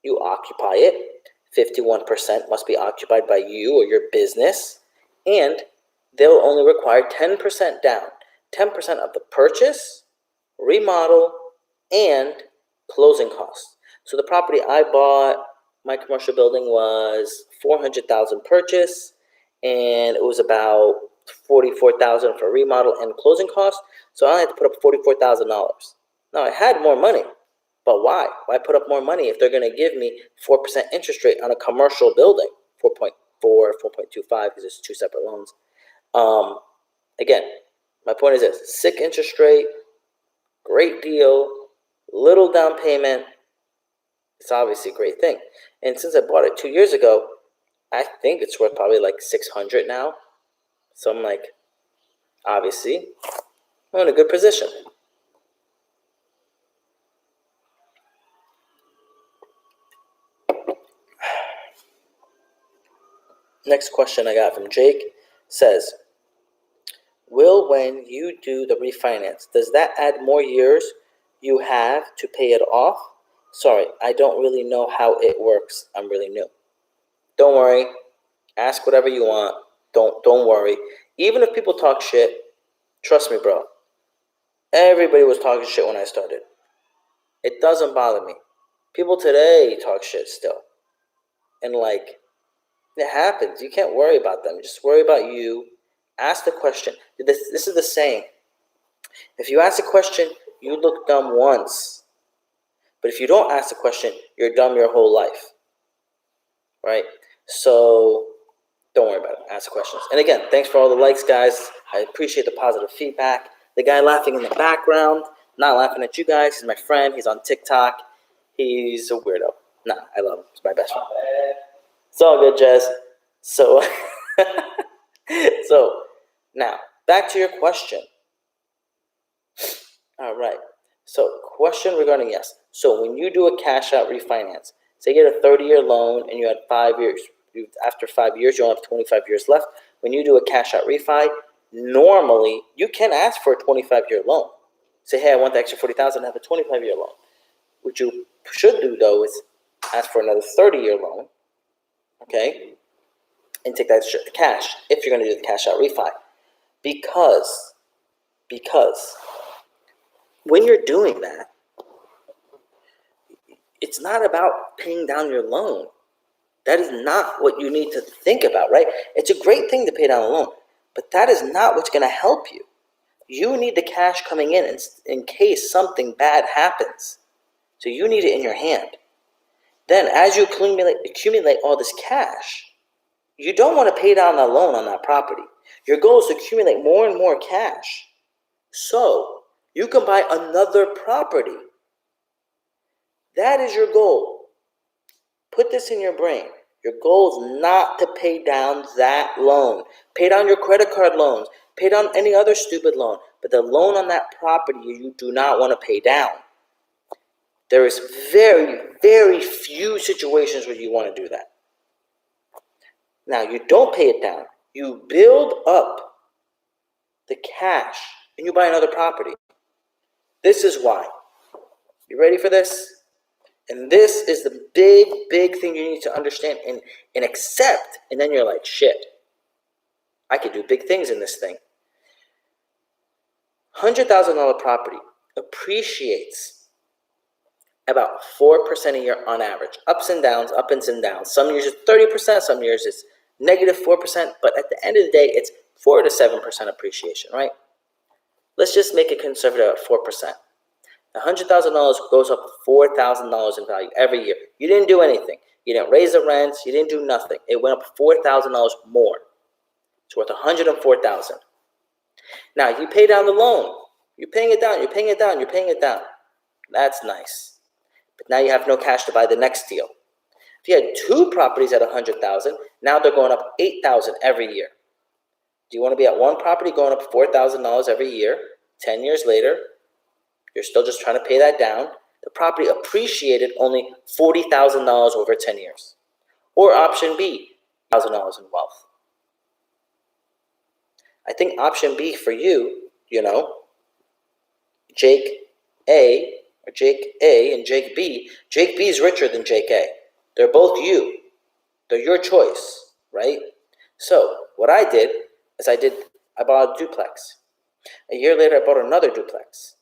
you occupy it. 51% must be occupied by you or your business, and they'll only require 10% down, 10% of the purchase, remodel, and closing costs. So the property I bought, my commercial building, was $400,000 purchase, and it was about $44,000 for remodel and closing costs. So I had to put up $44,000. Now I had more money. But why? Why put up more money if they're going to give me 4% interest rate on a commercial building? 4.4, 4.25, because it's two separate loans. Again, my point is this: sick interest rate, great deal, little down payment. It's obviously a great thing. And since I bought it 2 years ago, I think it's worth probably like $600 now. So I'm like, obviously, I'm in a good position. Next question I got from Jake says, Will, when you do the refinance, does that add more years you have to pay it off? Sorry, I don't really know how it works. I'm really new. Don't worry. Ask whatever you want. Don't worry. Even if people talk shit, trust me, bro. Everybody was talking shit when I started. It doesn't bother me. People today talk shit still. And like, it happens. You can't worry about them. Just worry about you. Ask the question. This is the saying. If you ask a question, you look dumb once. But if you don't ask the question, you're dumb your whole life. Right? So don't worry about it. Ask the questions. And again, thanks for all the likes, guys. I appreciate the positive feedback. The guy laughing in the background, not laughing at you guys. He's my friend. He's on TikTok. He's a weirdo. Nah, I love him. He's my best friend. It's all good, Jez. So, now, back to your question. All right. So, question regarding yes. So, when you do a cash out refinance, say you get a 30-year loan and you had 5 years. After 5 years, you only have 25 years left. When you do a cash out refi, normally you can ask for a 25-year loan. Say, hey, I want the extra $40,000 to have a 25-year loan. What you should do, though, is ask for another 30-year loan. Okay, and take that extra cash if you're going to do the cash out refi, because when you're doing that, it's not about paying down your loan. That is not what you need to think about, right? It's a great thing to pay down a loan, but that is not what's going to help you. You need the cash coming in case something bad happens. So you need it in your hand. Then as you accumulate all this cash, you don't want to pay down the loan on that property. Your goal is to accumulate more and more cash so you can buy another property. That is your goal. Put this in your brain. Your goal is not to pay down that loan. Pay down your credit card loans. Pay down any other stupid loan. But the loan on that property you do not want to pay down. There is very, very few situations where you want to do that. Now, you don't pay it down. You build up the cash and you buy another property. This is why. You ready for this? And this is the big, big thing you need to understand and accept. And then you're like, shit, I could do big things in this thing. $100,000 property appreciates about 4% a year on average. Ups and downs, Some years it's 30%, some years it's negative 4%. But at the end of the day, it's 4 to 7% appreciation, right? Let's just make it conservative at 4%. $100,000 goes up $4,000 in value every year. You didn't do anything. You didn't raise the rents. You didn't do nothing. It went up $4,000 more. It's worth $104,000. Now you pay down the loan. You're paying it down. That's nice. But now you have no cash to buy the next deal. If you had two properties at $100,000, now they're going up $8,000 every year. Do you want to be at one property going up $4,000 every year? 10 years later, you're still just trying to pay that down. The property appreciated only $40,000 over 10 years. Or option B, $1,000 in wealth. I think option B for you, Jake A and Jake B. Jake B is richer than Jake A. They're both you. They're your choice, right? So what I did is I bought a duplex. A year later, I bought another duplex.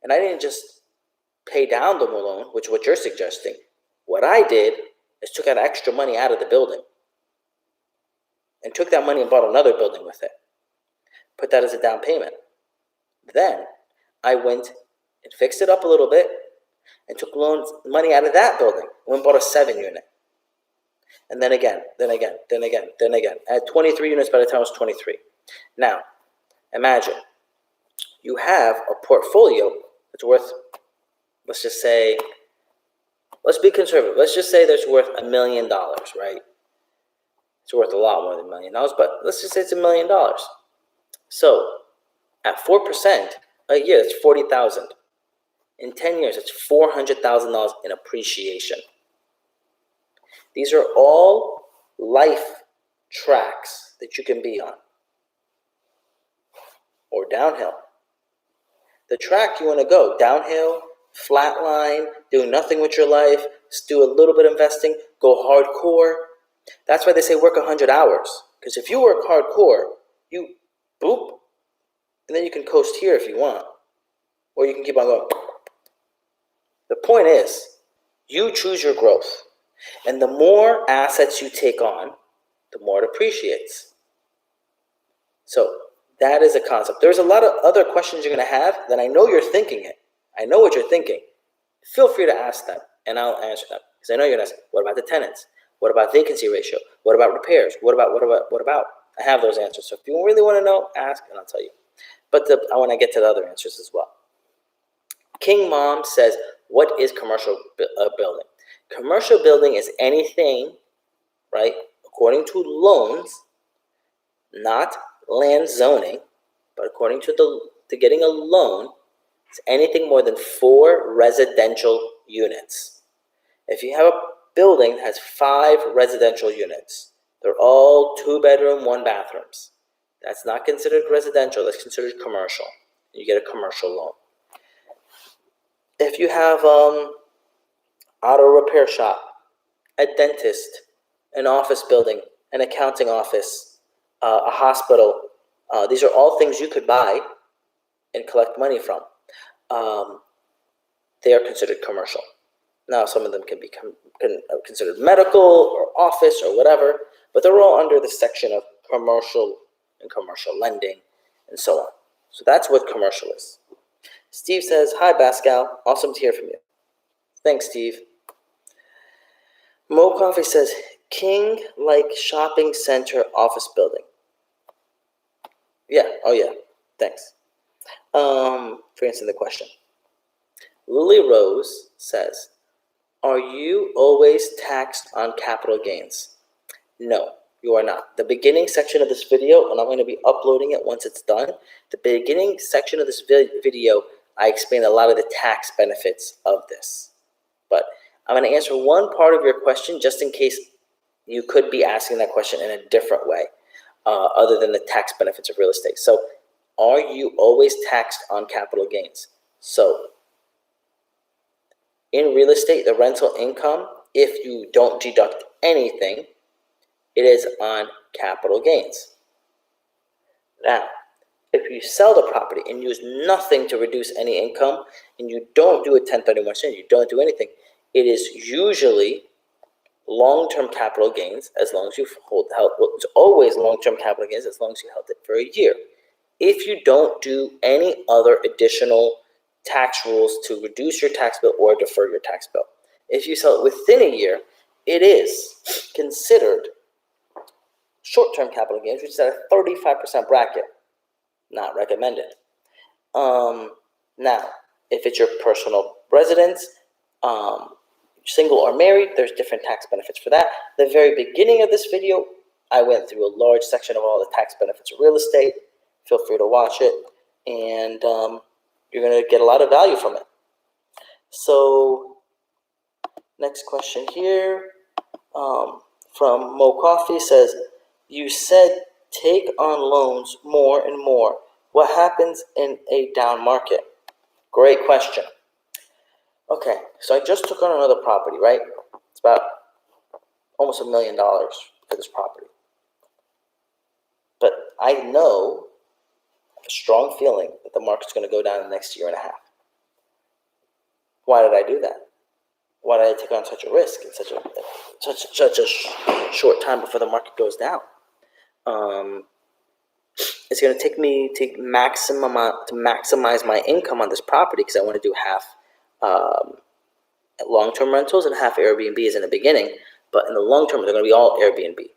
And I didn't just pay down the loan, which is what you're suggesting. What I did is took out extra money out of the building and took that money and bought another building with it. Put that as a down payment. Then I went and fixed it up a little bit and took money out of that building and went and bought a 7-unit. And then again. I had 23 units by the time I was 23. Now, imagine you have a portfolio that's worth, let's be conservative. Let's just say there's worth $1 million, right? It's worth a lot more than $1 million, but let's just say it's $1 million. So at 4% a year, that's $40,000. In 10 years, it's $400,000 in appreciation. These are all life tracks that you can be on. Or downhill. The track you want to go, downhill, flatline, do nothing with your life, just do a little bit of investing, go hardcore. That's why they say work 100 hours. Because if you work hardcore, you boop, and then you can coast here if you want. Or you can keep on going. The point is, you choose your growth. And the more assets you take on, the more it appreciates. So that is a concept. There's a lot of other questions you're going to have that I know you're thinking it. I know what you're thinking. Feel free to ask them, and I'll answer them. Because I know you're going to ask, what about the tenants? What about vacancy ratio? What about repairs? What about? I have those answers. So if you really want to know, ask, and I'll tell you. But I want to get to the other answers as well. King Mom says, what is commercial building? Commercial building is anything, right, according to loans, not land zoning, but according to getting a loan, it's anything more than 4 residential units. If you have a building that has 5 residential units, they're all 2-bedroom, 1-bathrooms. That's not considered residential, that's considered commercial. You get a commercial loan. If you have auto repair shop, a dentist, an office building, an accounting office, a hospital, these are all things you could buy and collect money from. They are considered commercial. Now, some of them can be considered medical or office or whatever, but they're all under the section of commercial and commercial lending and so on. So that's what commercial is. Steve says, "Hi, Pascal. Awesome to hear from you." Thanks, Steve. Mo Coffee says, "King-like shopping center office building." Yeah. Oh, yeah. Thanks. For answering the question. Lily Rose says, "Are you always taxed on capital gains?" No, you are not. The beginning section of this video, and I'm going to be uploading it once it's done. The beginning section of this video, I explain a lot of the tax benefits of this. But I'm going to answer one part of your question just in case you could be asking that question in a different way, other than the tax benefits of real estate. So, are you always taxed on capital gains? So, in real estate, the rental income, if you don't deduct anything, it is on capital gains. Now, if you sell the property and use nothing to reduce any income, and you don't do a 1031 exchange, you don't do anything, it is usually long-term capital gains as long as you've held. It's always long-term capital gains as long as you held it for a year. If you don't do any other additional tax rules to reduce your tax bill or defer your tax bill, if you sell it within a year, it is considered short-term capital gains, which is at a 35% bracket. Not recommended. Now, if it's your personal residence, single or married, there's different tax benefits for that. The very beginning of this video, I went through a large section of all the tax benefits of real estate. Feel free to watch it, and you're going to get a lot of value from it. So, next question here from Mo Coffee says, "You said take on loans more and more. What happens in a down market?" Great question. Okay, so I just took on another property, right? It's about almost $1 million for this property. But I know, I have a strong feeling that the market's going to go down in the next year and a half. Why did I do that? Why did I take on such a risk in such a short time before the market goes down? It's going to take me to maximize my income on this property because I want to do half long-term rentals and half Airbnbs in the beginning. But in the long term, they're going to be all Airbnb.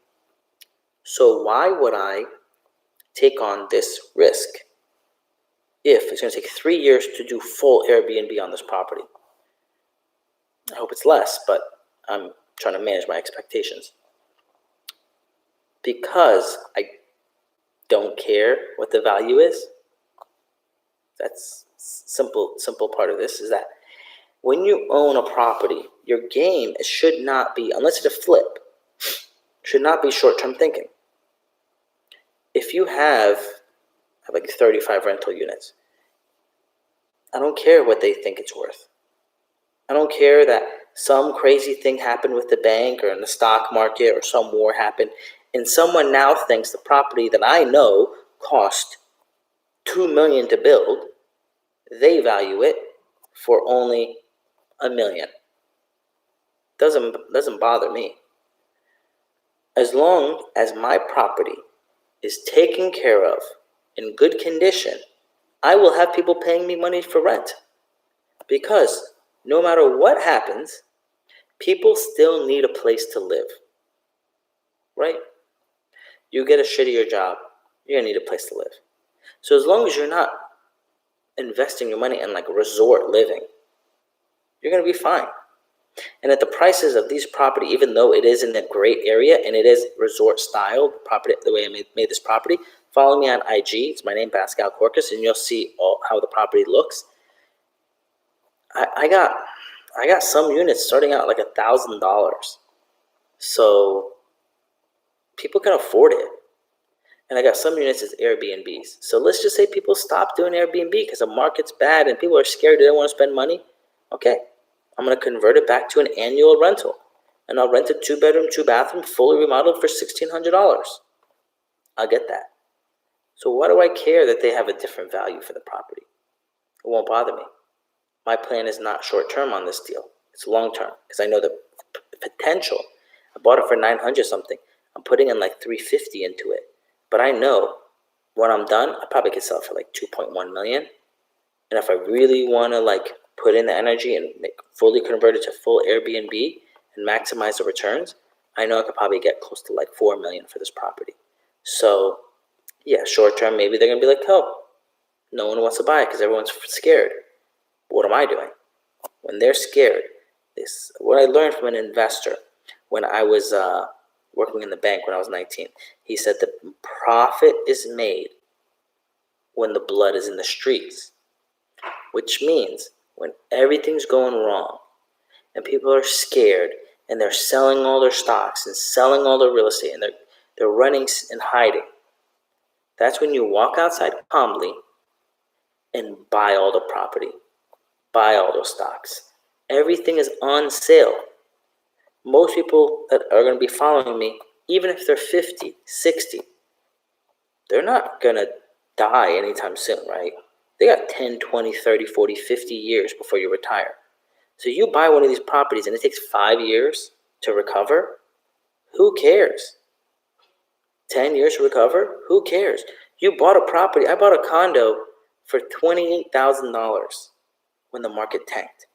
So why would I take on this risk if it's going to take 3 years to do full Airbnb on this property? I hope it's less, but I'm trying to manage my expectations. Because I don't care what the value is. That's simple part of this is that when you own a property, your game should not be, unless it's a flip, should not be short-term thinking. If you have like 35 rental units, I don't care what they think it's worth. I don't care that some crazy thing happened with the bank or in the stock market or some war happened, and someone now thinks the property that I know cost $2 million to build, they value it for only $1 million. Doesn't bother me. As long as my property is taken care of in good condition, I will have people paying me money for rent. Because no matter what happens, people still need a place to live. Right? You get a shittier job, you're going to need a place to live. So as long as you're not investing your money in like resort living, you're going to be fine. And at the prices of these property, even though it is in a great area and it is resort style property, the way I made this property, follow me on IG. It's my name, Pascal Corcus, and you'll see how the property looks. I got some units starting out like $1,000, so people can afford it. And I got some units as Airbnbs. So let's just say people stop doing Airbnb because the market's bad and people are scared, they don't want to spend money. Okay, I'm going to convert it back to an annual rental. And I'll rent a 2-bedroom, 2-bathroom, fully remodeled for $1,600. I'll get that. So why do I care that they have a different value for the property? It won't bother me. My plan is not short-term on this deal. It's long term because I know the potential. I bought it for 900 something. I'm putting in like 350 into it. But I know when I'm done, I probably could sell it for like 2.1 million. And if I really want to like put in the energy and fully convert it to full Airbnb and maximize the returns, I know I could probably get close to like 4 million for this property. So yeah, short term, maybe they're going to be like, oh, no one wants to buy it because everyone's scared. But what am I doing? When they're scared, what I learned from an investor when I was working in the bank when I was 19. He said the profit is made when the blood is in the streets, which means when everything's going wrong and people are scared and they're selling all their stocks and selling all their real estate and they're running and hiding. That's when you walk outside calmly and buy all the property, buy all those stocks. Everything is on sale. Most people that are going to be following me, even if they're 50, 60, they're not going to die anytime soon, right? They got 10, 20, 30, 40, 50 years before you retire. So you buy one of these properties and it takes 5 years to recover. Who cares? 10 years to recover? Who cares? You bought a property. I bought a condo for $28,000 when the market tanked.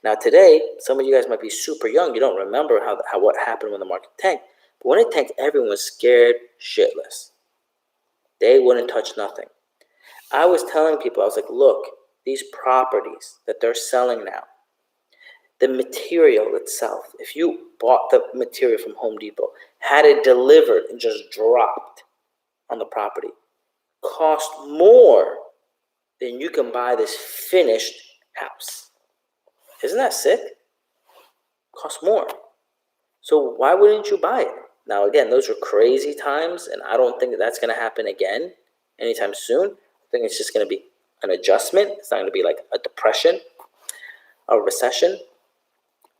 Now today, some of you guys might be super young. You don't remember how what happened when the market tanked. But when it tanked, everyone was scared shitless. They wouldn't touch nothing. I was telling people, I was like, look, these properties that they're selling now, the material itself, if you bought the material from Home Depot, had it delivered and just dropped on the property, cost more than you can buy this finished house. Isn't that sick? Cost more. So why wouldn't you buy it? Now, again, those were crazy times, and I don't think that's going to happen again anytime soon. I think it's just going to be an adjustment. It's not going to be like a depression, a recession.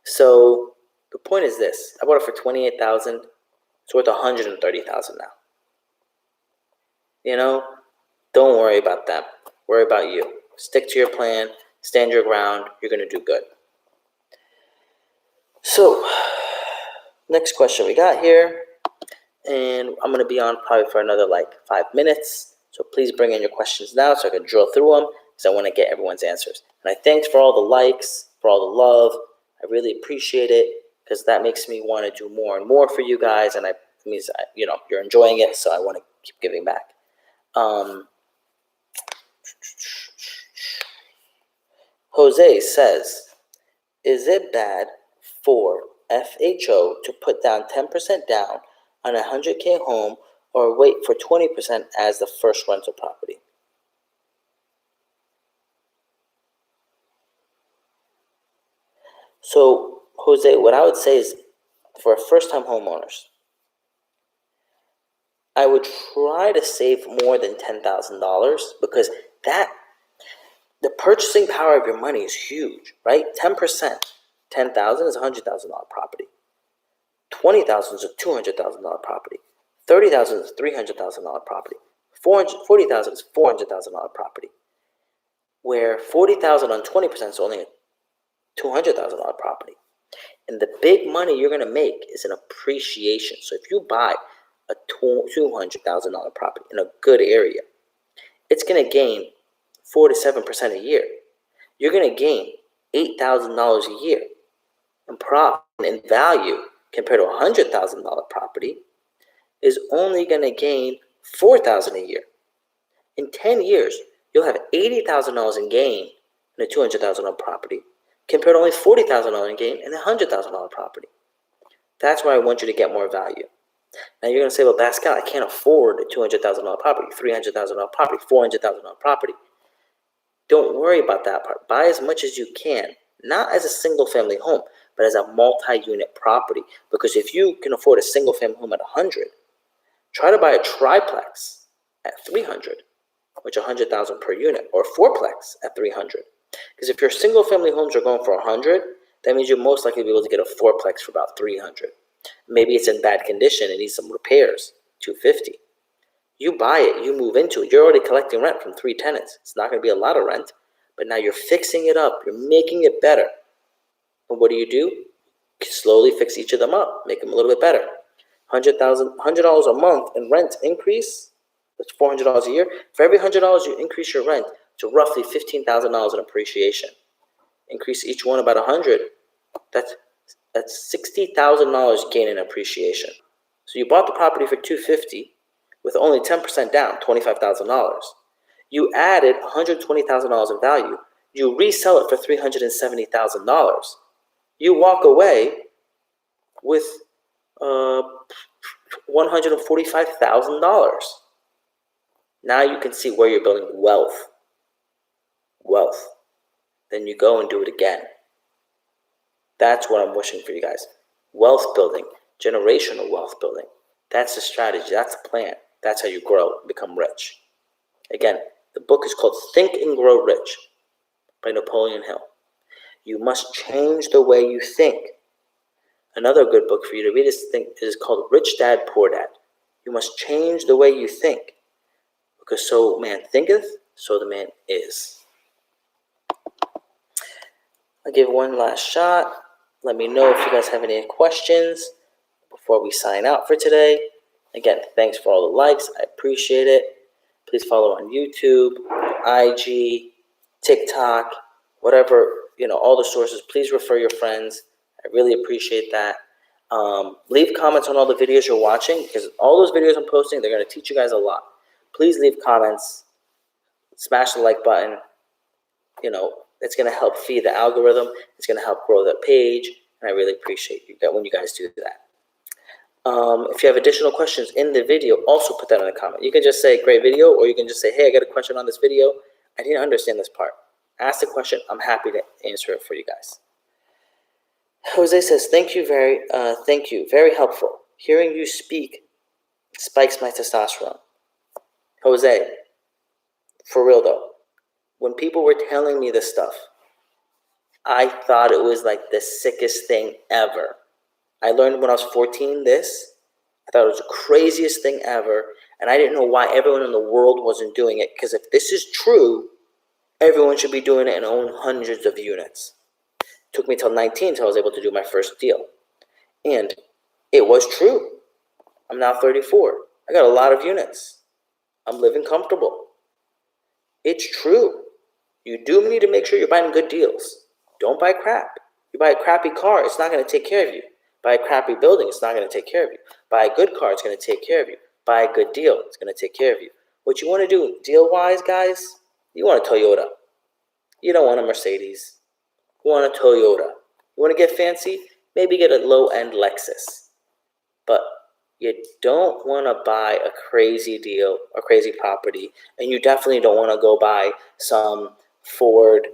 So the point is this: I bought it for $28,000. It's worth $130,000 now. You know, don't worry about them. Worry about you. Stick to your plan. Stand your ground. You're going to do good. So, next question we got here, and I'm going to be on probably for another 5 minutes. So please bring in your questions now so I can drill through them because I want to get everyone's answers. And I thanks for all the likes, for all the love. I really appreciate it because that makes me want to do more and more for you guys, and it means you're enjoying it, so I want to keep giving back. Jose says, is it bad for FHO to put down 10% down on a 100K home or wait for 20% as the first rental property? So, Jose, what I would say is for first-time homeowners, I would try to save more than $10,000 because the purchasing power of your money is huge, right? 10%, $10,000 is a $100,000 property. $20,000 is a $200,000 property. $30,000 is a $300,000 property. $40,000 is $400,000 property. Where $40,000 on 20% is only a $200,000 property. And the big money you're going to make is an appreciation. So if you buy a $200,000 property in a good area, it's going to gain 4 to 7% a year. You're going to gain $8,000 a year in profit and value compared to a $100,000 property is only going to gain $4,000 a year. In 10 years, you'll have $80,000 in gain in a $200,000 property compared to only $40,000 in gain in a $100,000 property. That's why I want you to get more value. Now you're going to say, well, Pascal, I can't afford a $200,000 property, $300,000 property, $400,000 property. Don't worry about that part. Buy as much as you can, not as a single-family home, but as a multi-unit property. Because if you can afford a single-family home at $100,000, try to buy a triplex at $300,000, which is $100,000 per unit, or a fourplex at $300,000. Because if your single-family homes are going for $100,000, that means you're most likely to be able to get a fourplex for about $300,000. Maybe it's in bad condition and needs some repairs, $250,000. You buy it, you move into it. You're already collecting rent from 3 tenants. It's not going to be a lot of rent, but now you're fixing it up. You're making it better. And what do? You slowly fix each of them up, make them a little bit better. $100 a month in rent increase, that's $400 a year. For every $100 you increase your rent to roughly $15,000 in appreciation. Increase each one about 100. That's $60,000 gain in appreciation. So you bought the property for $250 with only 10% down, $25,000. You added $120,000 in value. You resell it for $370,000. You walk away with $145,000. Now you can see where you're building wealth. Then you go and do it again. That's what I'm wishing for you guys. Wealth building, generational wealth building. That's the strategy. That's the plan. That's how you grow and become rich. Again, the book is called Think and Grow Rich by Napoleon Hill. You must change the way you think. Another good book for you to read is called Rich Dad, Poor Dad. You must change the way you think. Because so man thinketh, so the man is. I'll give one last shot. Let me know if you guys have any questions before we sign out for today. Again, thanks for all the likes. I appreciate it. Please follow on YouTube, IG, TikTok, whatever, all the sources. Please refer your friends. I really appreciate that. Leave comments on all the videos you're watching, because all those videos I'm posting, they're going to teach you guys a lot. Please leave comments. Smash the like button. It's going to help feed the algorithm. It's going to help grow the page. And I really appreciate when you guys do that. If you have additional questions in the video, also put that in the comment. You can just say, great video, or you can just say, hey, I got a question on this video. I didn't understand this part. Ask the question. I'm happy to answer it for you guys. Jose says, thank you. Very helpful. Hearing you speak spikes my testosterone. Jose, for real though, when people were telling me this stuff, I thought it was like the sickest thing ever. I learned when I was 14 this. I thought it was the craziest thing ever. And I didn't know why everyone in the world wasn't doing it. Because if this is true, everyone should be doing it and own hundreds of units. It took me till 19 until I was able to do my first deal. And it was true. I'm now 34. I got a lot of units. I'm living comfortable. It's true. You do need to make sure you're buying good deals. Don't buy crap. You buy a crappy car, it's not going to take care of you. Buy a crappy building, it's not going to take care of you. Buy a good car, it's going to take care of you. Buy a good deal, it's going to take care of you. What you want to do deal-wise, guys, you want a Toyota. You don't want a Mercedes. You want a Toyota. You want to get fancy? Maybe get a low-end Lexus. But you don't want to buy a crazy deal, a crazy property, and you definitely don't want to go buy some Ford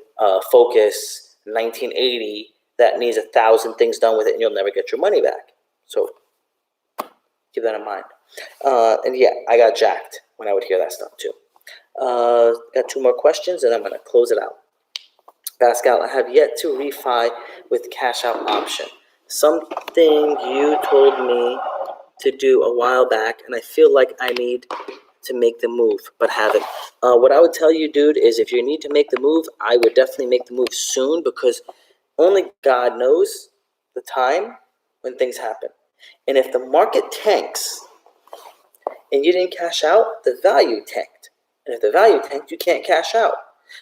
Focus 1980 that needs 1,000 things done with it, and you'll never get your money back. So keep that in mind. And yeah, I got jacked when I would hear that stuff too. Got 2 more questions, and I'm going to close it out. Pascal, I have yet to refi with cash out option. Something you told me to do a while back, and I feel like I need to make the move, but haven't. What I would tell you, dude, is if you need to make the move, I would definitely make the move soon, because only God knows the time when things happen. And if the market tanks and you didn't cash out, the value tanked. And if the value tanked, you can't cash out.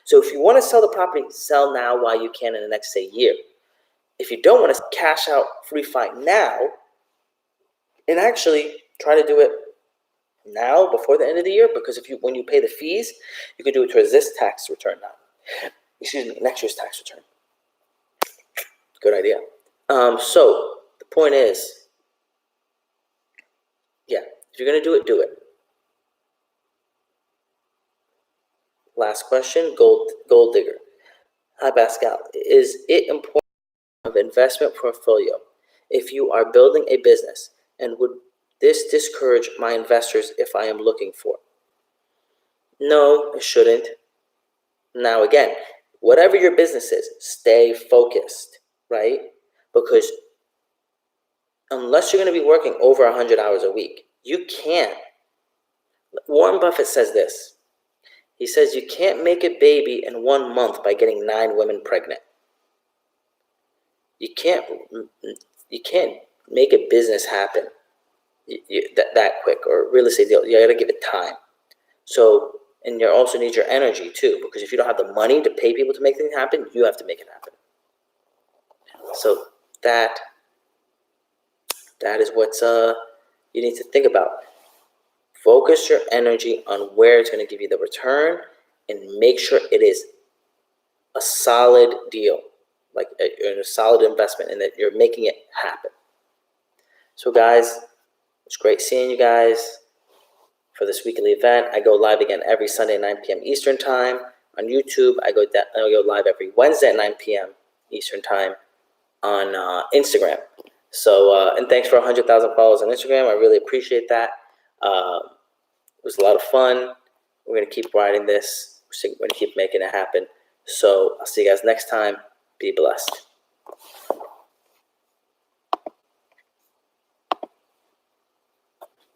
So if you want to sell the property, sell now while you can in the next, say, year. If you don't want to cash out refi now, and actually try to do it now before the end of the year, because when you pay the fees, you can do it towards this tax return now. Next year's tax return. Good idea. So the point is, yeah, if you're going to do it, do it. Last question, Gold Digger. Hi, Pascal. Is it important of investment portfolio if you are building a business, and would this discourage my investors if I am looking for? No, it shouldn't. Now, again, whatever your business is, stay focused, right? Because unless you're going to be working over 100 hours a week, you can't. Warren Buffett says this. He says you can't make a baby in 1 month by getting 9 women pregnant. You can't make a business happen that quick, or real estate deal. You got to give it time. So, and you also need your energy too, because if you don't have the money to pay people to make things happen, you have to make it happen. So that is what's you need to think about. Focus your energy on where it's going to give you the return, and make sure it is a solid deal, like a solid investment, and that you're making it happen. So guys, it's great seeing you guys for this weekly event. I go live again every Sunday at 9 p.m. Eastern Time. On YouTube, I go live every Wednesday at 9 p.m. Eastern Time on Instagram. So, and thanks for 100,000 followers on Instagram. I really appreciate that. It was a lot of fun. We're going to keep riding this. We're going to keep making it happen. So I'll see you guys next time. Be blessed.